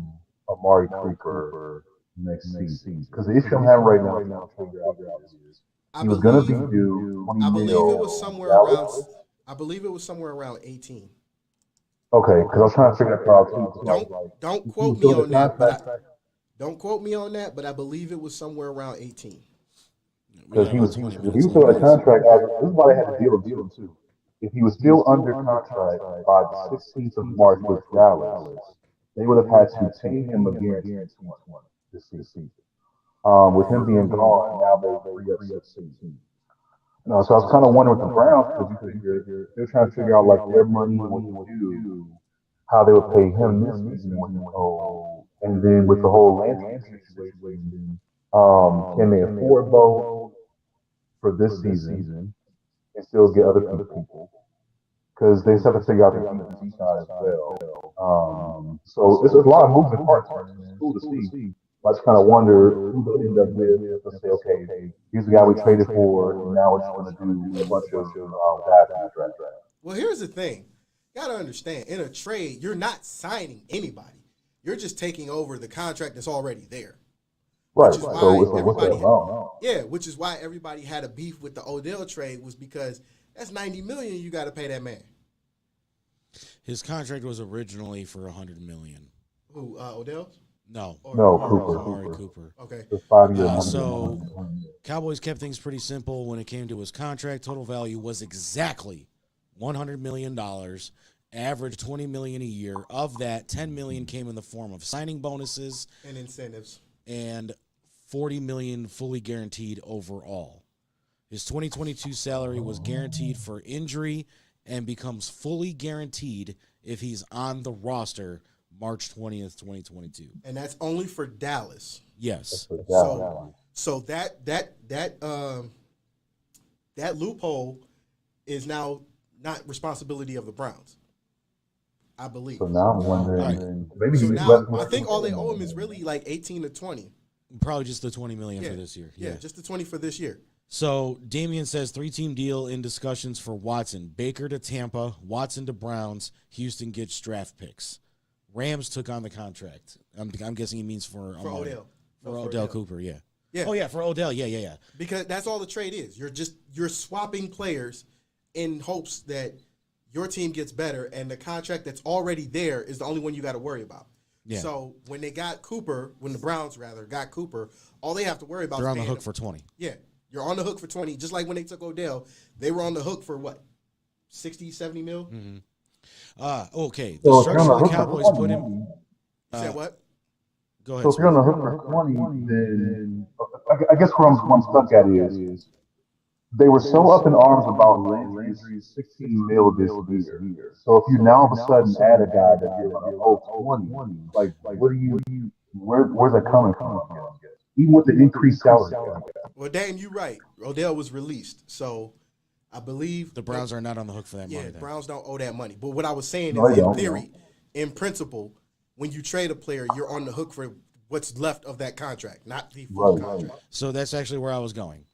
Amari Cooper next season. Because the issue I'm having right now is trying to figure out what it is. He was going to be due 20 I believe mil. it was somewhere around. I believe it was somewhere around 18. Okay, because I was trying to figure that out too. Don't quote me on that. Don't quote me on that, but I believe it was somewhere around 18. Because if he was still on a contract, this is why they had to deal him too. If he was still under contract by the 16th of March with Dallas, they would have had to pay him a guaranteed 20 this season. With him being gone, now they free up 16. No, so I was kind of wondering with the Browns because they're trying to figure out like their money what he would do, how they would pay him this season when he was old, and then with the whole Landry situation, can they afford both for this season and still get other people? Because they just have to figure out the defensive side as well. So it's a lot of moving parts. It's cool to see. I just kind of wonder who they'll end up with. Let's say, okay, here's the guy we traded for, and now we're just going to do a bunch of guys in the draft. Well, here's the thing. You got to understand, in a trade, you're not signing anybody. You're just taking over the contract that's already there. Right. So it's like, what's that about? Yeah, which is why everybody had a beef with the Odell trade was because that's $90 million you got to pay that man. His contract was originally for $100 million. Who, Odell? No, Cooper. Amari Cooper. Okay. So Cowboys kept things pretty simple when it came to his contract. Total value was exactly $100 million, average $20 million a year. Of that, $10 million came in the form of signing bonuses and incentives, and $40 million fully guaranteed overall. His 2022 salary was guaranteed for injury and becomes fully guaranteed if he's on the roster March 20th, 2022. And that's only for Dallas. Yes. So that loophole is now not responsibility of the Browns, I believe. So now I'm wondering, maybe so now I think all they owe him is really like 18 to 20. Probably just the $20 million for this year. Yeah, just the 20 for this year. So Damian says 3-team deal in discussions for Watson. Baker to Tampa, Watson to Browns, Houston gets draft picks. Rams took on the contract. I'm guessing he means for Odell. For Odell Cooper, yeah. Yeah. Oh, yeah, for Odell, yeah. Because that's all the trade is. You're swapping players in hopes that your team gets better, and the contract that's already there is the only one you got to worry about. Yeah. So when they got Cooper, when the Browns rather got Cooper, all they have to worry about they're is on the hook for 20. Yeah. You're on the hook for 20. Just like when they took Odell, they were on the hook for what? 60, 70 mil? Mm-hmm. Okay. The structure the Cowboys put him. Said what? Go ahead. So if you're on the hook for 20, then I guess where I'm stuck at is they were so up in arms about Landry's 16 mil this year. So if you now all of a sudden add a guy that you're like, oh, 20, like what do you where's that coming from? Even with the increased salary. Well, Dame, you're right. Odell was released, so I believe the Browns are not on the hook for that money. Yeah, Browns don't owe that money. But what I was saying is, in theory, in principle, when you trade a player, you're on the hook for what's left of that contract, not the full contract. So that's actually where I was going.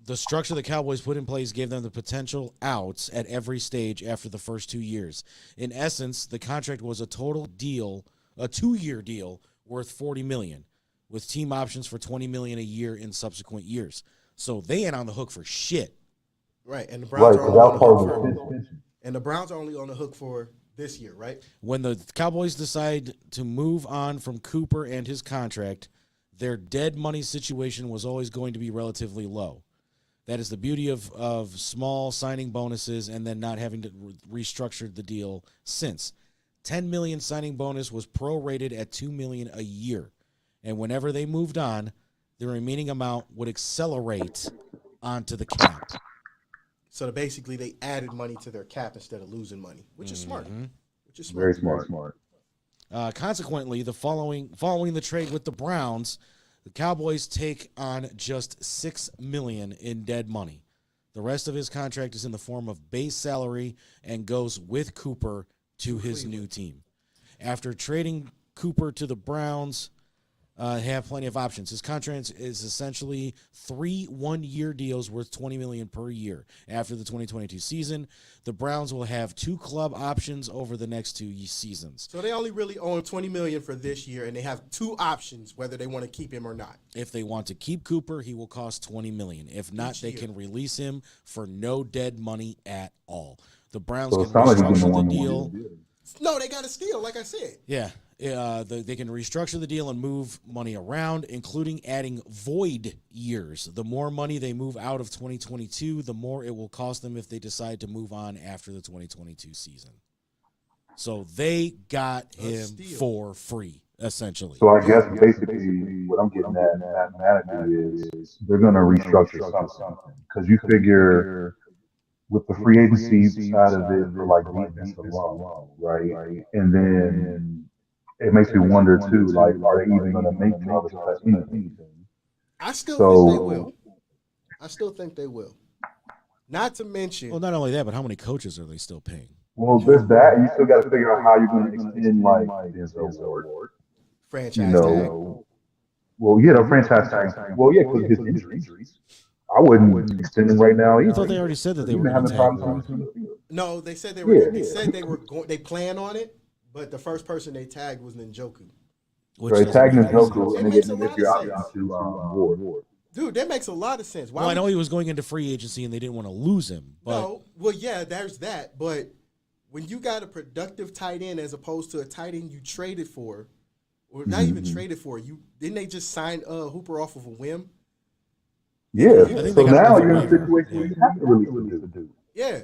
The structure the Cowboys put in place gave them the potential outs at every stage after the first 2 years. In essence, the contract was a total deal, a 2-year deal worth $40 million, with team options for $20 million a year in subsequent years. So they ain't on the hook for shit. Right, and the Browns are only on the hook for, extension. and the Browns are only on the hook for this year, right? When the Cowboys decide to move on from Cooper and his contract, their dead money situation was always going to be relatively low. That is the beauty of small signing bonuses and then not having to restructure the deal since. $10 million signing bonus was prorated at $2 million a year. And whenever they moved on, the remaining amount would accelerate onto the cap. So basically, they added money to their cap instead of losing money, which is smart. Which is Very smart. smart. Consequently, following the trade with the Browns, the Cowboys take on just $6 million in dead money. The rest of his contract is in the form of base salary and goes with Cooper to his new team. After trading Cooper to the Browns, have plenty of options. His contract is essentially 3 one-year deals worth $20 million per year. After the 2022 season, the Browns will have 2 club options over the next 2 seasons. So they only really own $20 million for this year, and they have 2 options whether they want to keep him or not. If they want to keep Cooper, he will cost $20 million. If not, they can release him for no dead money at all. The Browns So can it sounds like he's restructure going the to deal. No, they got to steal, like I said. Yeah. They can restructure the deal and move money around, including adding void years. The more money they move out of 2022, the more it will cost them if they decide to move on after the 2022 season. So they got him for free, essentially. So I guess basically what I'm getting at mathematically is they're going to restructure something. Because you figure with the free agency side of it for like defense alone, right? And then it makes me wonder too, like, are they even going to make Travis cut anything? I still think they will. I still think they will. Not to mention. Well, not only that, but how many coaches are they still paying? Well, there's that. You still got to figure out how you're going to extend like Denzel Ward. Franchise tag. Well, yeah, the franchise tag. Well, yeah, because his injuries. I wouldn't extend him right now either. I thought they already said that they were having going to problems. No, they said they were. They said they were going. They plan on it, but the first person they tagged was Njoku. So they tagged Njoku, and they makes get a lot your of option sense. to Ward. Dude, that makes a lot of sense. Why Well, I know he was going into free agency and they didn't want to lose him. But No, well, yeah, there's that. But when you got a productive tight end as opposed to a tight end you traded for, or not even traded for, didn't they just sign Hooper off of a whim? Yeah. I think So they got now him you're in a for situation where you have to release the dude. Yeah,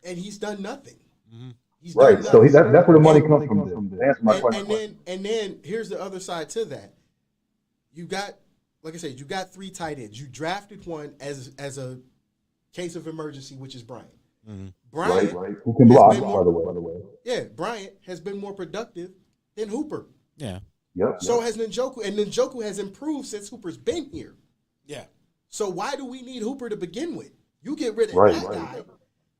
and he's done nothing. He's Right. done So nothing. that's where the money comes from. To answer my question. And then here's the other side to that. You got, like I said, you got 3 tight ends. You drafted one as a case of emergency, which is Bryant. Bryant, Right. Who can block, been by the way. yeah, Bryant has been more productive than Hooper. yeah. Yep. So has Njoku, and Njoku has improved since Hooper's been here. Yeah. So why do we need Hooper to begin with? You get rid of that guy,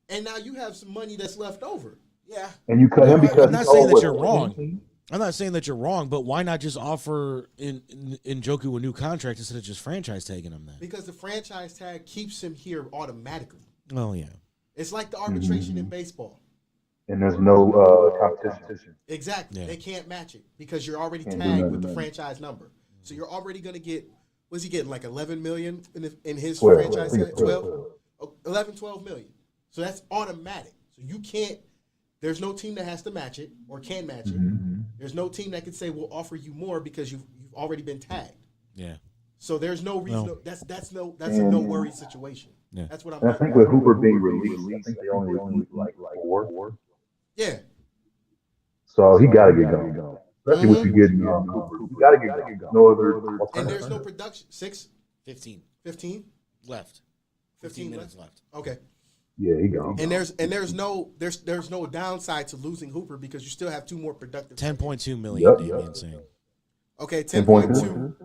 and now you have some money that's left over. Yeah. And you cut him because I'm not saying that you're wrong. I'm not saying that you're wrong, but why not just offer Njoku a new contract instead of just franchise tagging him then? Because the franchise tag keeps him here automatically. Oh, yeah. It's like the arbitration in baseball. And there's no competition. Exactly. Yeah. They can't match it because you're already Can't do tagged nothing with the about it. franchise number. So you're already going to get, what's he getting, like 11 million in his 12, franchise I think tag? it's 12? 11, 12 million. So that's automatic. So you can't, there's no team that has to match it or can match it. There's no team that can say, we'll offer you more because you've already been tagged. Yeah. So there's no reason. That's a no worry situation. Yeah. That's what I'm. And I think with Hooper being released, I think they only released like 4. Yeah. So he got to get going. Especially what you get in Hooper. You got to get going. No other And alternative. there's no production. 6, 15 left. 15 minutes left. Okay. Yeah, he gone. And there's no downside to losing Hooper because you still have 2 more productive. 10.2 million, Yep. Damian's saying. Okay, 10.2.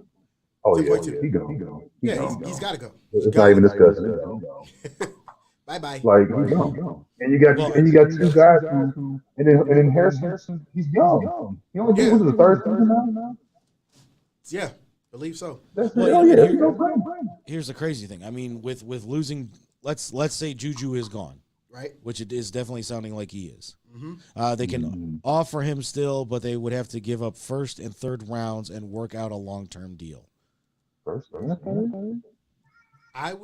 Oh yeah, 10.2. he gone. Yeah, he's got to go. It's not even discussing. Bye bye. Like he's gone. And you got 2 guys who, and then Harrison, he's young. He only was the 3rd season now. Yeah. Believe so. That's Well, it. Oh yeah, yeah, that's here- no brain. Here's the crazy thing. I mean, with losing, let's say Juju is gone, Right. which it is definitely sounding like he is. Mm-hmm. They can offer him still, but they would have to give up first and third rounds and work out a long-term deal. First, third. I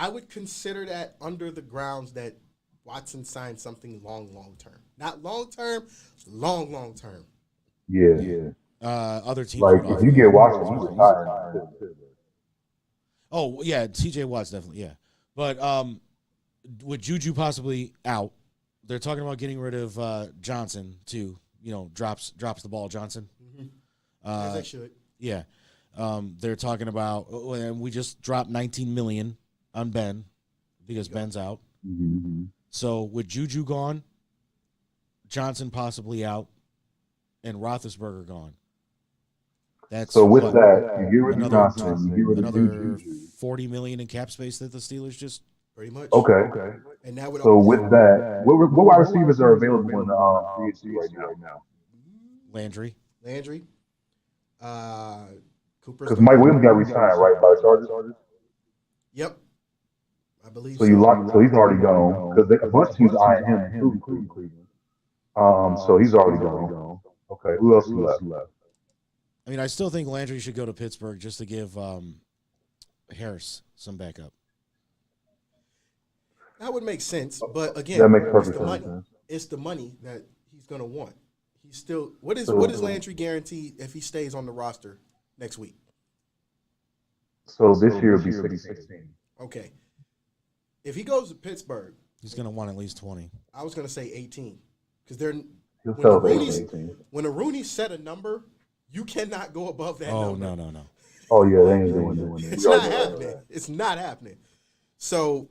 would consider that under the grounds that Watson signed something long term. Not long term, long term. Yeah. Other teams Like would if offer you him. get Watson, he's retiring. Oh yeah, T.J. Watt's definitely but with Juju possibly out, they're talking about getting rid of Johnson too. Drops the ball, Johnson. As they should. Yeah, they're talking about, and we just dropped $19 million on Ben because Ben's out. Mm-hmm. So with Juju gone, Johnson possibly out, and Roethlisberger gone. That's So with what, that, you get rid of another- Johnson, you get rid of another Juju. $40 million in cap space that the Steelers just. Pretty much. Okay. And that would So with that, what wide receivers are available in free agency right now? Landry. Landry, Cooper. Because Mike Williams got re-signed, right, by the Chargers. Yep. I believe So you lock. So he's already gone because a bunch of teams eyeing him, including Cleveland. So he's already gone. Okay. Who else is left? I mean, I still think Landry should go to Pittsburgh just to give Harris some backup. That would make sense, but again, That makes it's perfect the money. sense. It's the money that he's going to want. He's still what is Landry guaranteed if he stays on the roster next week? So this year will be 16. Okay, if he goes to Pittsburgh, He's going to want at least 20. I was going to say 18 because they're He'll when sell the for Rooney's 18. when the Rooney's set a number, you cannot go above that Oh, number. no. Oh yeah, they ain't doing it. It's not happening. It's not happening. So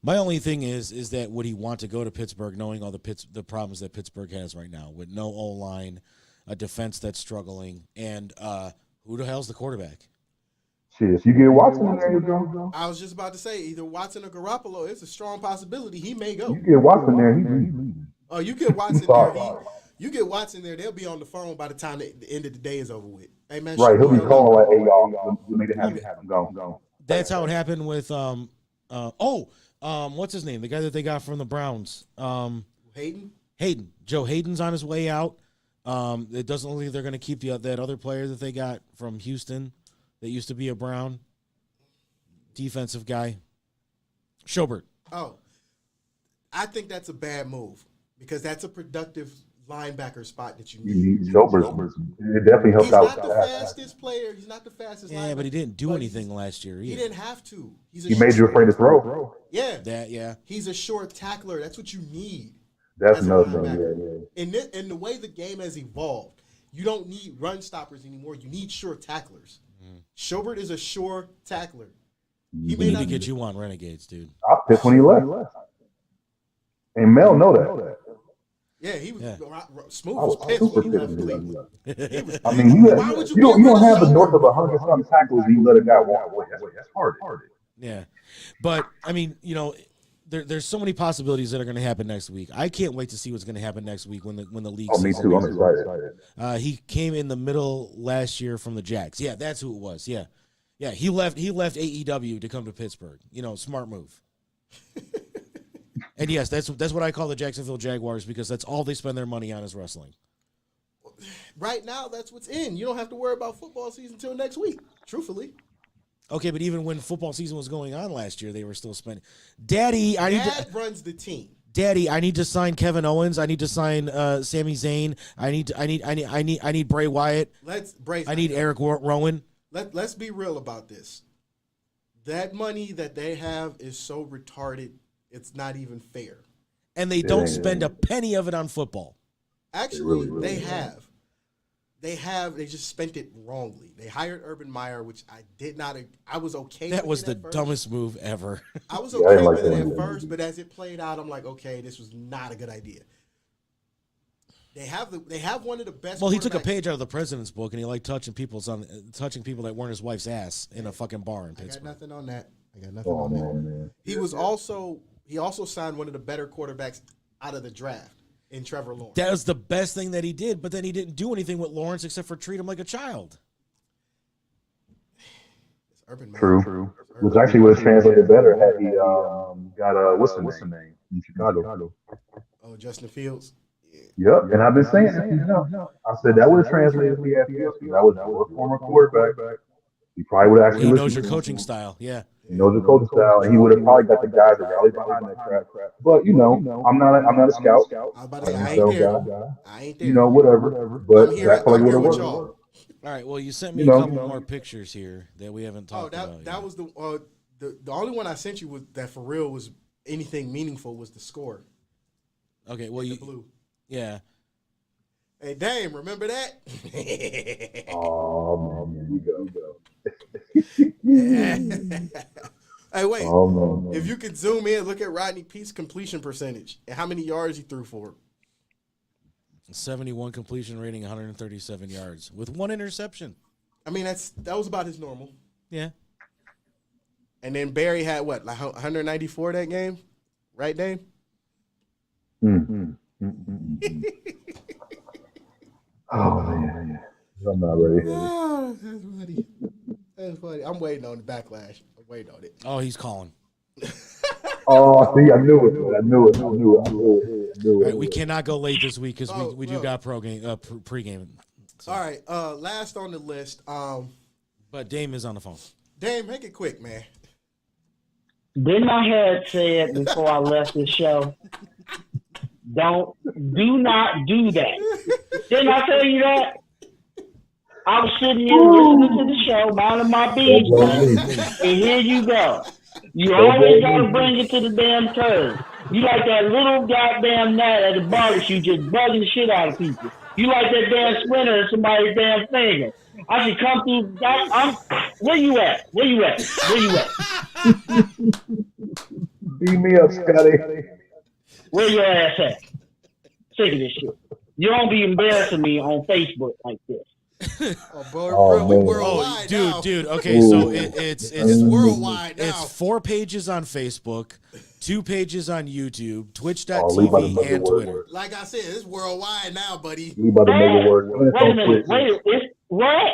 My only thing is that would he want to go to Pittsburgh knowing all the problems that Pittsburgh has right now with no O-line, a defense that's struggling, and who the hell's the quarterback? Shit, if you get Watson in there, you go. I was just about to say either Watson or Garoppolo. It's a strong possibility he may go. You get Watson there, he's leaving. Oh, you get Watson there. You get Watson there. They'll be on the phone by the time the end of the day is over with. Hey man, Right, he'll be shoot, calling like, "Hey y'all, we made it happen. Go." That's how it happened with what's his name? The guy that they got from the Browns. Hayden. Joe Hayden's on his way out. It doesn't look like they're going to keep that other player that they got from Houston that used to be a Brown defensive guy. Schobert. Oh, I think that's a bad move because that's a productive linebacker spot that you You need. need Schobert. It definitely helps He's out. not the fastest player. He's not the fastest. Yeah, but he didn't do but anything last year He either. didn't have to. He's a He made you afraid to throw. Yeah, he's a short tackler. That's what you need. That's As a another thing. linebacker. Yeah. In the way the game has evolved, you don't need run stoppers anymore. You need sure tacklers. Schobert is a sure tackler. He We may need to not get you on Renegades, dude. I pissed when he left. And Mel know that. Yeah, he was Yeah. Smooth I was was pissed super when he pissed left when he Cleveland. left. I mean, you Why would you don't get rid of have the Schobert? north of 100-something tackles and you let a guy walk away. That's hard. Yeah, but I mean, there's so many possibilities that are going to happen next week. I can't wait to see what's going to happen next week when the league. Oh, me season too. I'm begins. excited. He came in the middle last year from the Jags. Yeah, that's who it was. Yeah. He left AEW to come to Pittsburgh. Smart move. And yes, that's what I call the Jacksonville Jaguars because that's all they spend their money on is wrestling. Right now, that's what's in. You don't have to worry about football season until next week. Truthfully, Okay, but even when football season was going on last year, they were still spending. Daddy, I need Dad to. runs the team. Daddy, I need to sign Kevin Owens. I need to sign Sami Zayn. I need Bray Wyatt. I need Eric Rowan. Let's be real about this. That money that they have is so retarded, it's not even fair. And they don't spend a penny of it on football. Actually, they have. They just spent it wrongly. They hired Urban Meyer, which I was okay with. That was it the at first. dumbest move ever. I was I okay didn't like with it that at either. first, but as it played out, I'm like, okay, this was not a good idea. They have one of the best. Well, he took a quarterbacks- page out of the president's book, and he liked touching people that weren't his wife's ass in a fucking bar in I got Pittsburgh. nothing on that. I got nothing Oh on that. man. He also signed one of the better quarterbacks out of the draft in Trevor Lawrence. That was the best thing that he did, but then he didn't do anything with Lawrence except for treat him like a child. Urban Meyer. True. Which actually would have translated better had he got what's the name in Chicago. Oh, Justin Fields. Yeah. Yep, and I've been saying it since jump. I said that would have translated if we had Fields. 'Cause that was your former quarterback. He probably would have Well, actually he listened knows to your him. coaching style. Yeah. He knows the coaching style, and he would have probably got the guys to rally behind that crap. But I'm not a scout. I was about to I'm say, an I ain't NFL there. guy. I ain't there. Whatever. I'm But here. that probably I'm would here have with worked. y'all. All right. Well, you sent me You a know. couple more pictures here that we haven't Oh, talked about. that yet. was the only one I sent you was that for real was anything meaningful was the score. Okay. Well, The you. blue. Yeah. Hey, Dame, remember that? Oh man, here we go. Hey, wait. Oh man. If you could zoom in, look at Rodney Pete's completion percentage and how many yards he threw for. 71 completion rating, 137 yards with one interception. I mean, that was about his normal. Yeah. And then Barry had what, like 194 that game, right, Dame? Oh man, I'm not ready. Oh, that's funny. That's funny. I'm waiting on the backlash. I'm waiting on it. Oh, he's calling. Oh, see, I knew it. I knew it. All right, we cannot go late this week because we do got pregame. So. All right, last on the list. But Dame is on the phone. Dame, make it quick, man. Didn't I had said before I left the show, do not do that. Didn't I tell you that? I was sitting here listening to the show, minding my business, and here you go. You always gotta bring it to the damn curve. You like that little goddamn gnat at the barbecue just bugging the shit out of people. You like that damn splinter in somebody's damn finger. I should come through. Where you at? Where you at? Beat me up, Scotty. Where your ass at? Sick of this shit. You don't be embarrassing me on Facebook like this. We worldwide now. Dude. Okay, so it's worldwide now. It's 4 pages on Facebook, 2 pages on YouTube, Leave Twitch.tv, and Twitter. Like I said, it's worldwide now, buddy. We about to make it work. Wait a minute. It's what?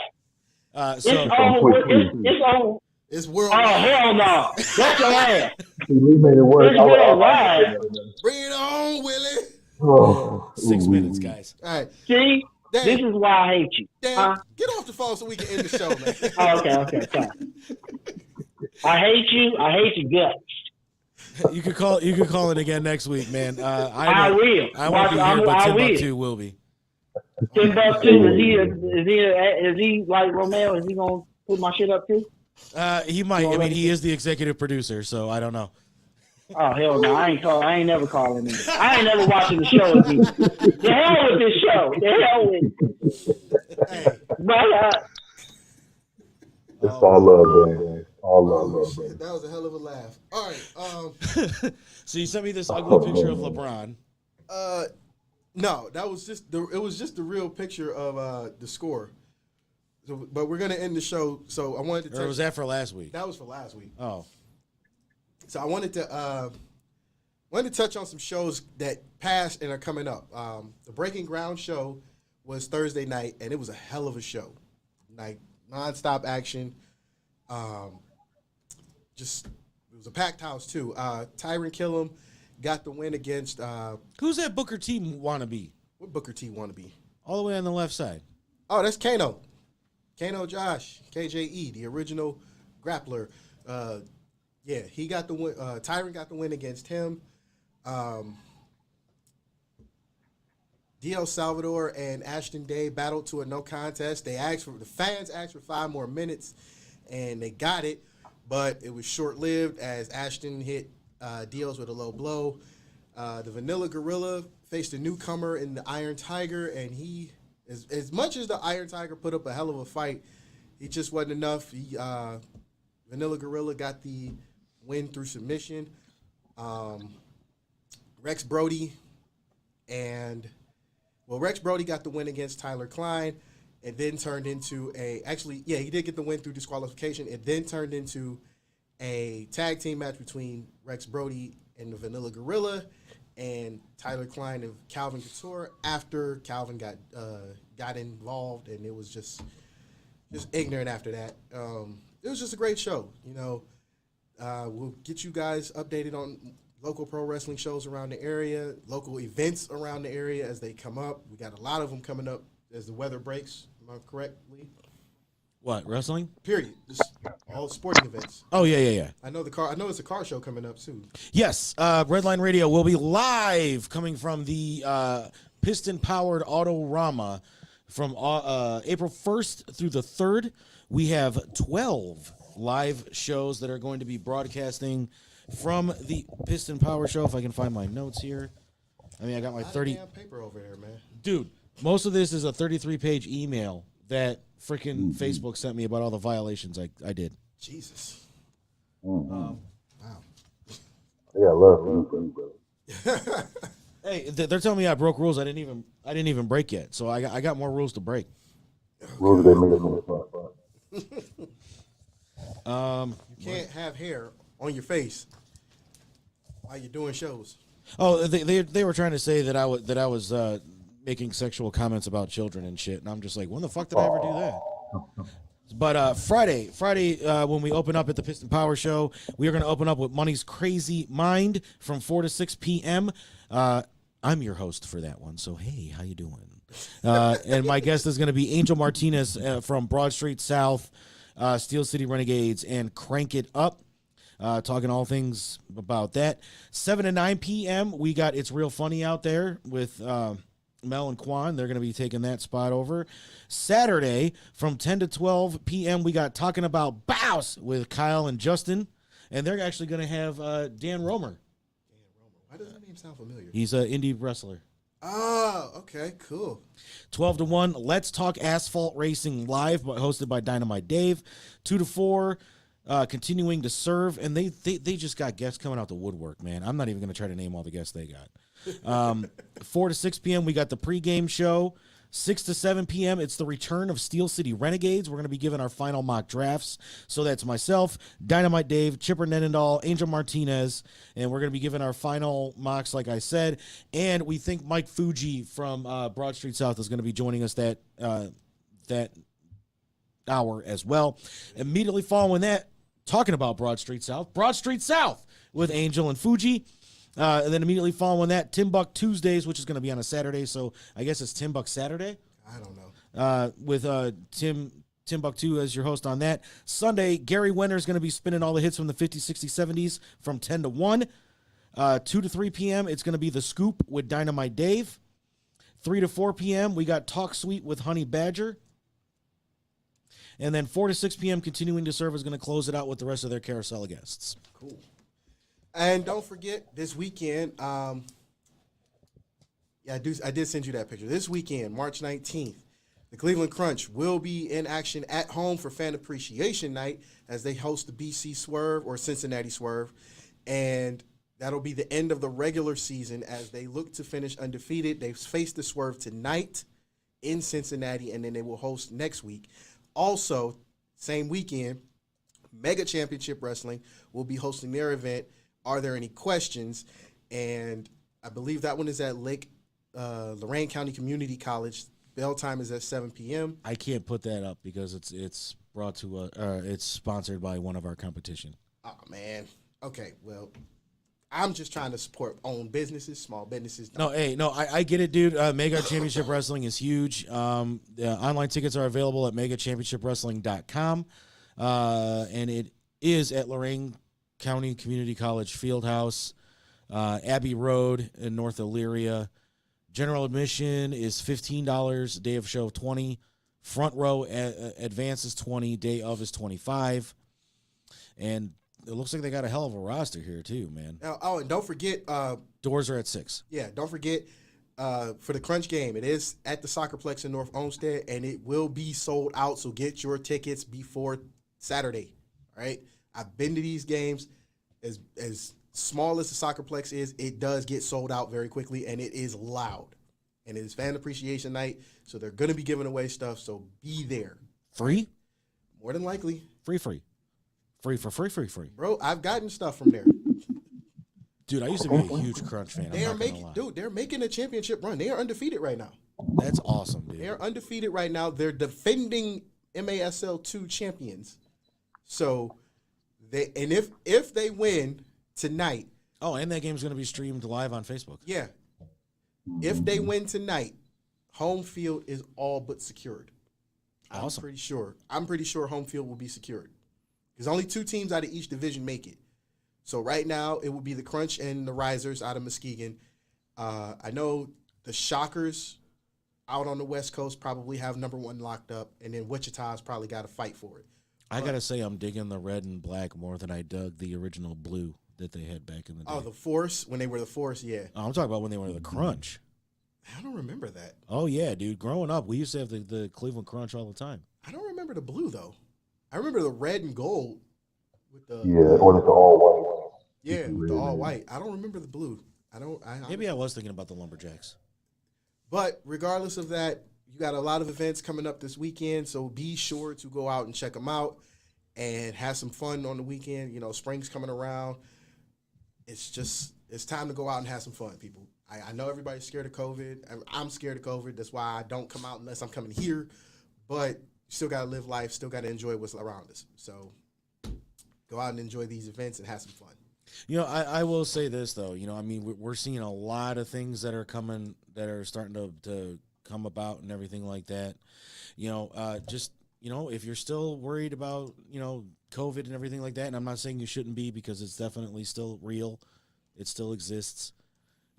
So It's on. It's Oh, worldwide. hell no. That's your ass. We made it work. It's worldwide. Bring it on, Willie. Oh, 6 minutes, guys. All right. See? Dang. This is why I hate you. Dan, get off the phone so we can end the show, man. Oh, okay. Sorry. I hate you. I hate your guts. You could call it again next week, man. I will. I won't be here, but I will. Timbuktu will be. Timbuktu, is he like Romeo? Is he gonna put my shit up too? He might. I mean, he is the executive producer, so I don't know. Oh hell no! I ain't never calling him. I ain't never watching the show again. The hell with this show. The hell with. Hey. But it's all love, man. All love, Shit, that was a hell of a laugh. All right. So you sent me this ugly picture of LeBron. No, that was just the real picture of the score. So, but we're gonna end the show. So I wanted to. Or was that for last week? That was for last week. Oh. So I wanted to touch on some shows that passed and are coming up. The Breaking Ground show was Thursday night, and it was a hell of a show. Like nonstop action. It was a packed house too. Tyron Killam got the win against Who's that Booker T wannabe? what Booker T want to be? All the way on the left side. Oh, that's Kano. Kano Josh, KJE, the original grappler. Yeah, he got the win. Tyron got the win against him. DL Salvador and Ashton Day battled to a no contest. The fans asked for 5 more minutes, and they got it, but it was short lived as Ashton hit Diaz with a low blow. The Vanilla Gorilla faced a newcomer in the Iron Tiger, and he, as much as the Iron Tiger put up a hell of a fight, he just wasn't enough. Vanilla Gorilla got the win through submission. Rex Brody got the win against Tyler Klein. It then turned into he did get the win through disqualification. It then turned into a tag team match between Rex Brody and the Vanilla Gorilla and Tyler Klein and Calvin Couture after Calvin got involved, and it was just ignorant after that. it was just a great show. You know, we'll get you guys updated on local pro wrestling shows around the area, local events around the area as they come up. We got a lot of them coming up as the weather breaks. Am I correct, Lee? What, wrestling? Period. Just all sporting events. Oh, yeah. I know there's a car show coming up too. Yes, Redline Radio will be live coming from the piston-powered Autorama from April 1st through the 3rd. We have 12 live shows that are going to be broadcasting from the Piston Power Show. If I can find my notes here. I mean, I got my 30 paper over there, man. Dude, most of this is a 33-page email that freaking Facebook sent me about all the violations I did. Jesus. Wow. Yeah, love you, brother. Hey, they're telling me I broke rules. I didn't even break yet. So I got more rules to break. Rules they made you can't have hair on your face while you're doing shows. Oh, they were trying to say that I was making sexual comments about children and shit, and I'm just like, when the fuck did I ever do that? But Friday, when we open up at the Piston Power Show, we are going to open up with Money's Crazy Mind from 4 to 6 p.m. I'm your host for that one, so hey, how you doing? And my guest is going to be Angel Martinez from Broad Street South, Steel City Renegades, and Crank It Up. Talking all things about that. 7 to 9 p.m., we got It's Real Funny out there with Mel and Quan. They're going to be taking that spot over. Saturday, from 10 to 12 p.m., we got Talking About Bows with Kyle and Justin. And they're actually going to have Dan Romer. Why does that name sound familiar? He's an indie wrestler. Oh, okay, cool. 12 to 1, Let's Talk Asphalt Racing Live, hosted by Dynamite Dave. 2 to 4, Continuing to Serve, and they just got guests coming out the woodwork, man. I'm not even going to try to name all the guests they got. 4 to 6 p.m., we got the pregame show. 6 to 7 p.m., it's the return of Steel City Renegades. We're going to be giving our final mock drafts. So that's myself, Dynamite Dave, Chipper Nenendal, Angel Martinez, and we're going to be giving our final mocks, like I said. And we think Mike Fuji from Broad Street South is going to be joining us that hour as well. Immediately following that, talking about Broad Street South with Angel and Fuji. And then immediately following that, Timbuk Tuesdays, which is going to be on a Saturday, so I guess it's Timbuk Saturday. I don't know. With Timbuktu as your host on that. Sunday, Gary Wenner is going to be spinning all the hits from the 50s, 60s, 70s from 10 to 1. 2 to 3 p.m., it's going to be The Scoop with Dynamite Dave. 3 to 4 p.m., we got Talk Sweet with Honey Badger. And then 4 to 6 p.m., Continuing to Serve is going to close it out with the rest of their carousel guests. Cool. And don't forget, this weekend, I did send you that picture. This weekend, March 19th, the Cleveland Crunch will be in action at home for Fan Appreciation Night as they host the BC Swerve or Cincinnati Swerve. And that'll be the end of the regular season as they look to finish undefeated. They face the Swerve tonight in Cincinnati, and then they will host next week. Also, same weekend, Mega Championship Wrestling will be hosting their event, Are There Any Questions? And I believe that one is at Lorain County Community College. Bell time is at 7 p.m. I can't put that up because it's brought to it's sponsored by one of our competition. Oh, man. Okay, well, I'm just trying to support own businesses, small businesses. I get it, dude. Mega Championship Wrestling is huge. The online tickets are available at megachampionshipwrestling.com. And it is at Lorain County Community College Fieldhouse, Abbey Road in North Elyria. General admission is $15. Day of show $20. Front row advance is $20. Day of is $25. And it looks like they got a hell of a roster here too, man. And don't forget, doors are at 6. Yeah, don't forget for the Crunch game, it is at the Soccerplex in North Olmsted, and it will be sold out. So get your tickets before Saturday. All right, I've been to these games. As small as the Soccerplex is, it does get sold out very quickly, and it is loud. And it is Fan Appreciation Night, so they're going to be giving away stuff, so be there. Free? More than likely. Free. Free. Bro, I've gotten stuff from there. Dude, I used to be a huge Crunch fan. They're making a championship run. They are undefeated right now. That's awesome, dude. They're undefeated right now. They're defending MASL 2 champions. So if they win tonight, Oh, and that game's going to be streamed live on Facebook. yeah, if they win tonight, home field is all but secured. Awesome. I'm pretty sure home field will be secured because only 2 teams out of each division make it. So right now it will be the Crunch and the Risers out of Muskegon. I know the Shockers out on the West Coast probably have number 1 locked up, and then Wichita's probably got to fight for it. I got to say I'm digging the red and black more than I dug the original blue that they had back in the day. Oh, the Force, when they were the Force, yeah. Oh, I'm talking about when they were the Crunch. I don't remember that. Oh, yeah, dude. Growing up, we used to have the Cleveland Crunch all the time. I don't remember the blue, though. I remember the red and gold with the or like the all white. yeah, with the all white. I don't remember the blue. Maybe I was thinking about the Lumberjacks. But regardless of that, you got a lot of events coming up this weekend, so be sure to go out and check them out and have some fun on the weekend. You know, spring's coming around. It's time to go out and have some fun, people. I know everybody's scared of COVID. I'm scared of COVID. That's why I don't come out unless I'm coming here. But you still got to live life, still got to enjoy what's around us. So go out and enjoy these events and have some fun. You know, I will say this, though. You know, I mean, we're seeing a lot of things that are coming, that are starting to come about and everything like that. You know, just, you know, if you're still worried about, you know, COVID and everything like that, and I'm not saying you shouldn't be because it's definitely still real. It still exists.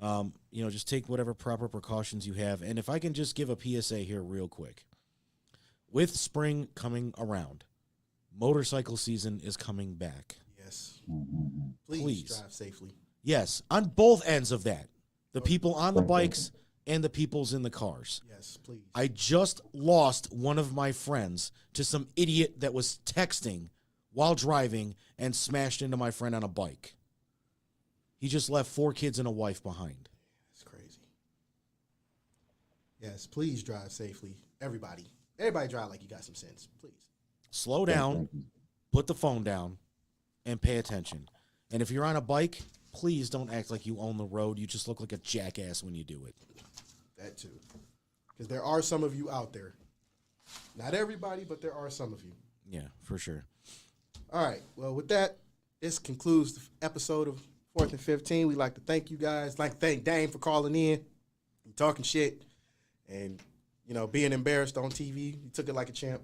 You know, just take whatever proper precautions you have. And if I can just give a PSA here real quick. With spring coming around, motorcycle season is coming back. Yes. Mm-hmm. Please drive safely. Yes, on both ends of that. The people on the bikes and the people's in the cars. Yes, please. I just lost one of my friends to some idiot that was texting while driving and smashed into my friend on a bike. He just left 4 kids and a wife behind. That's crazy. Yes, please drive safely. Everybody drive like you got some sense, please. Slow down, put the phone down, and pay attention. And if you're on a bike, please don't act like you own the road. You just look like a jackass when you do it. That too. Because there are some of you out there. Not everybody, but there are some of you. Yeah, for sure. All right. Well, with that, this concludes the episode of 4th and 15. We'd like to thank you guys. Like to thank Dame for calling in and talking shit and, you know, being embarrassed on TV. He took it like a champ.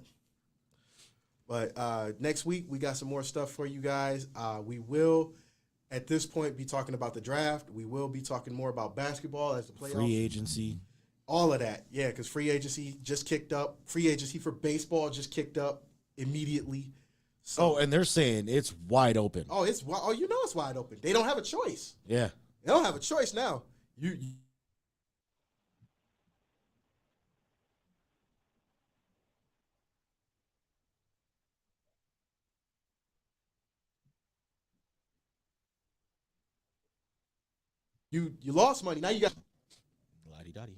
But next week, we got some more stuff for you guys. We will, at this point, be talking about the draft. We will be talking more about basketball as the playoffs. Free agency. All of that. Yeah, because free agency just kicked up. Free agency for baseball just kicked up immediately. So, And they're saying it's wide open. you know it's wide open. They don't have a choice. Yeah. They don't have a choice now. You lost money. Now you got La-di-da-di.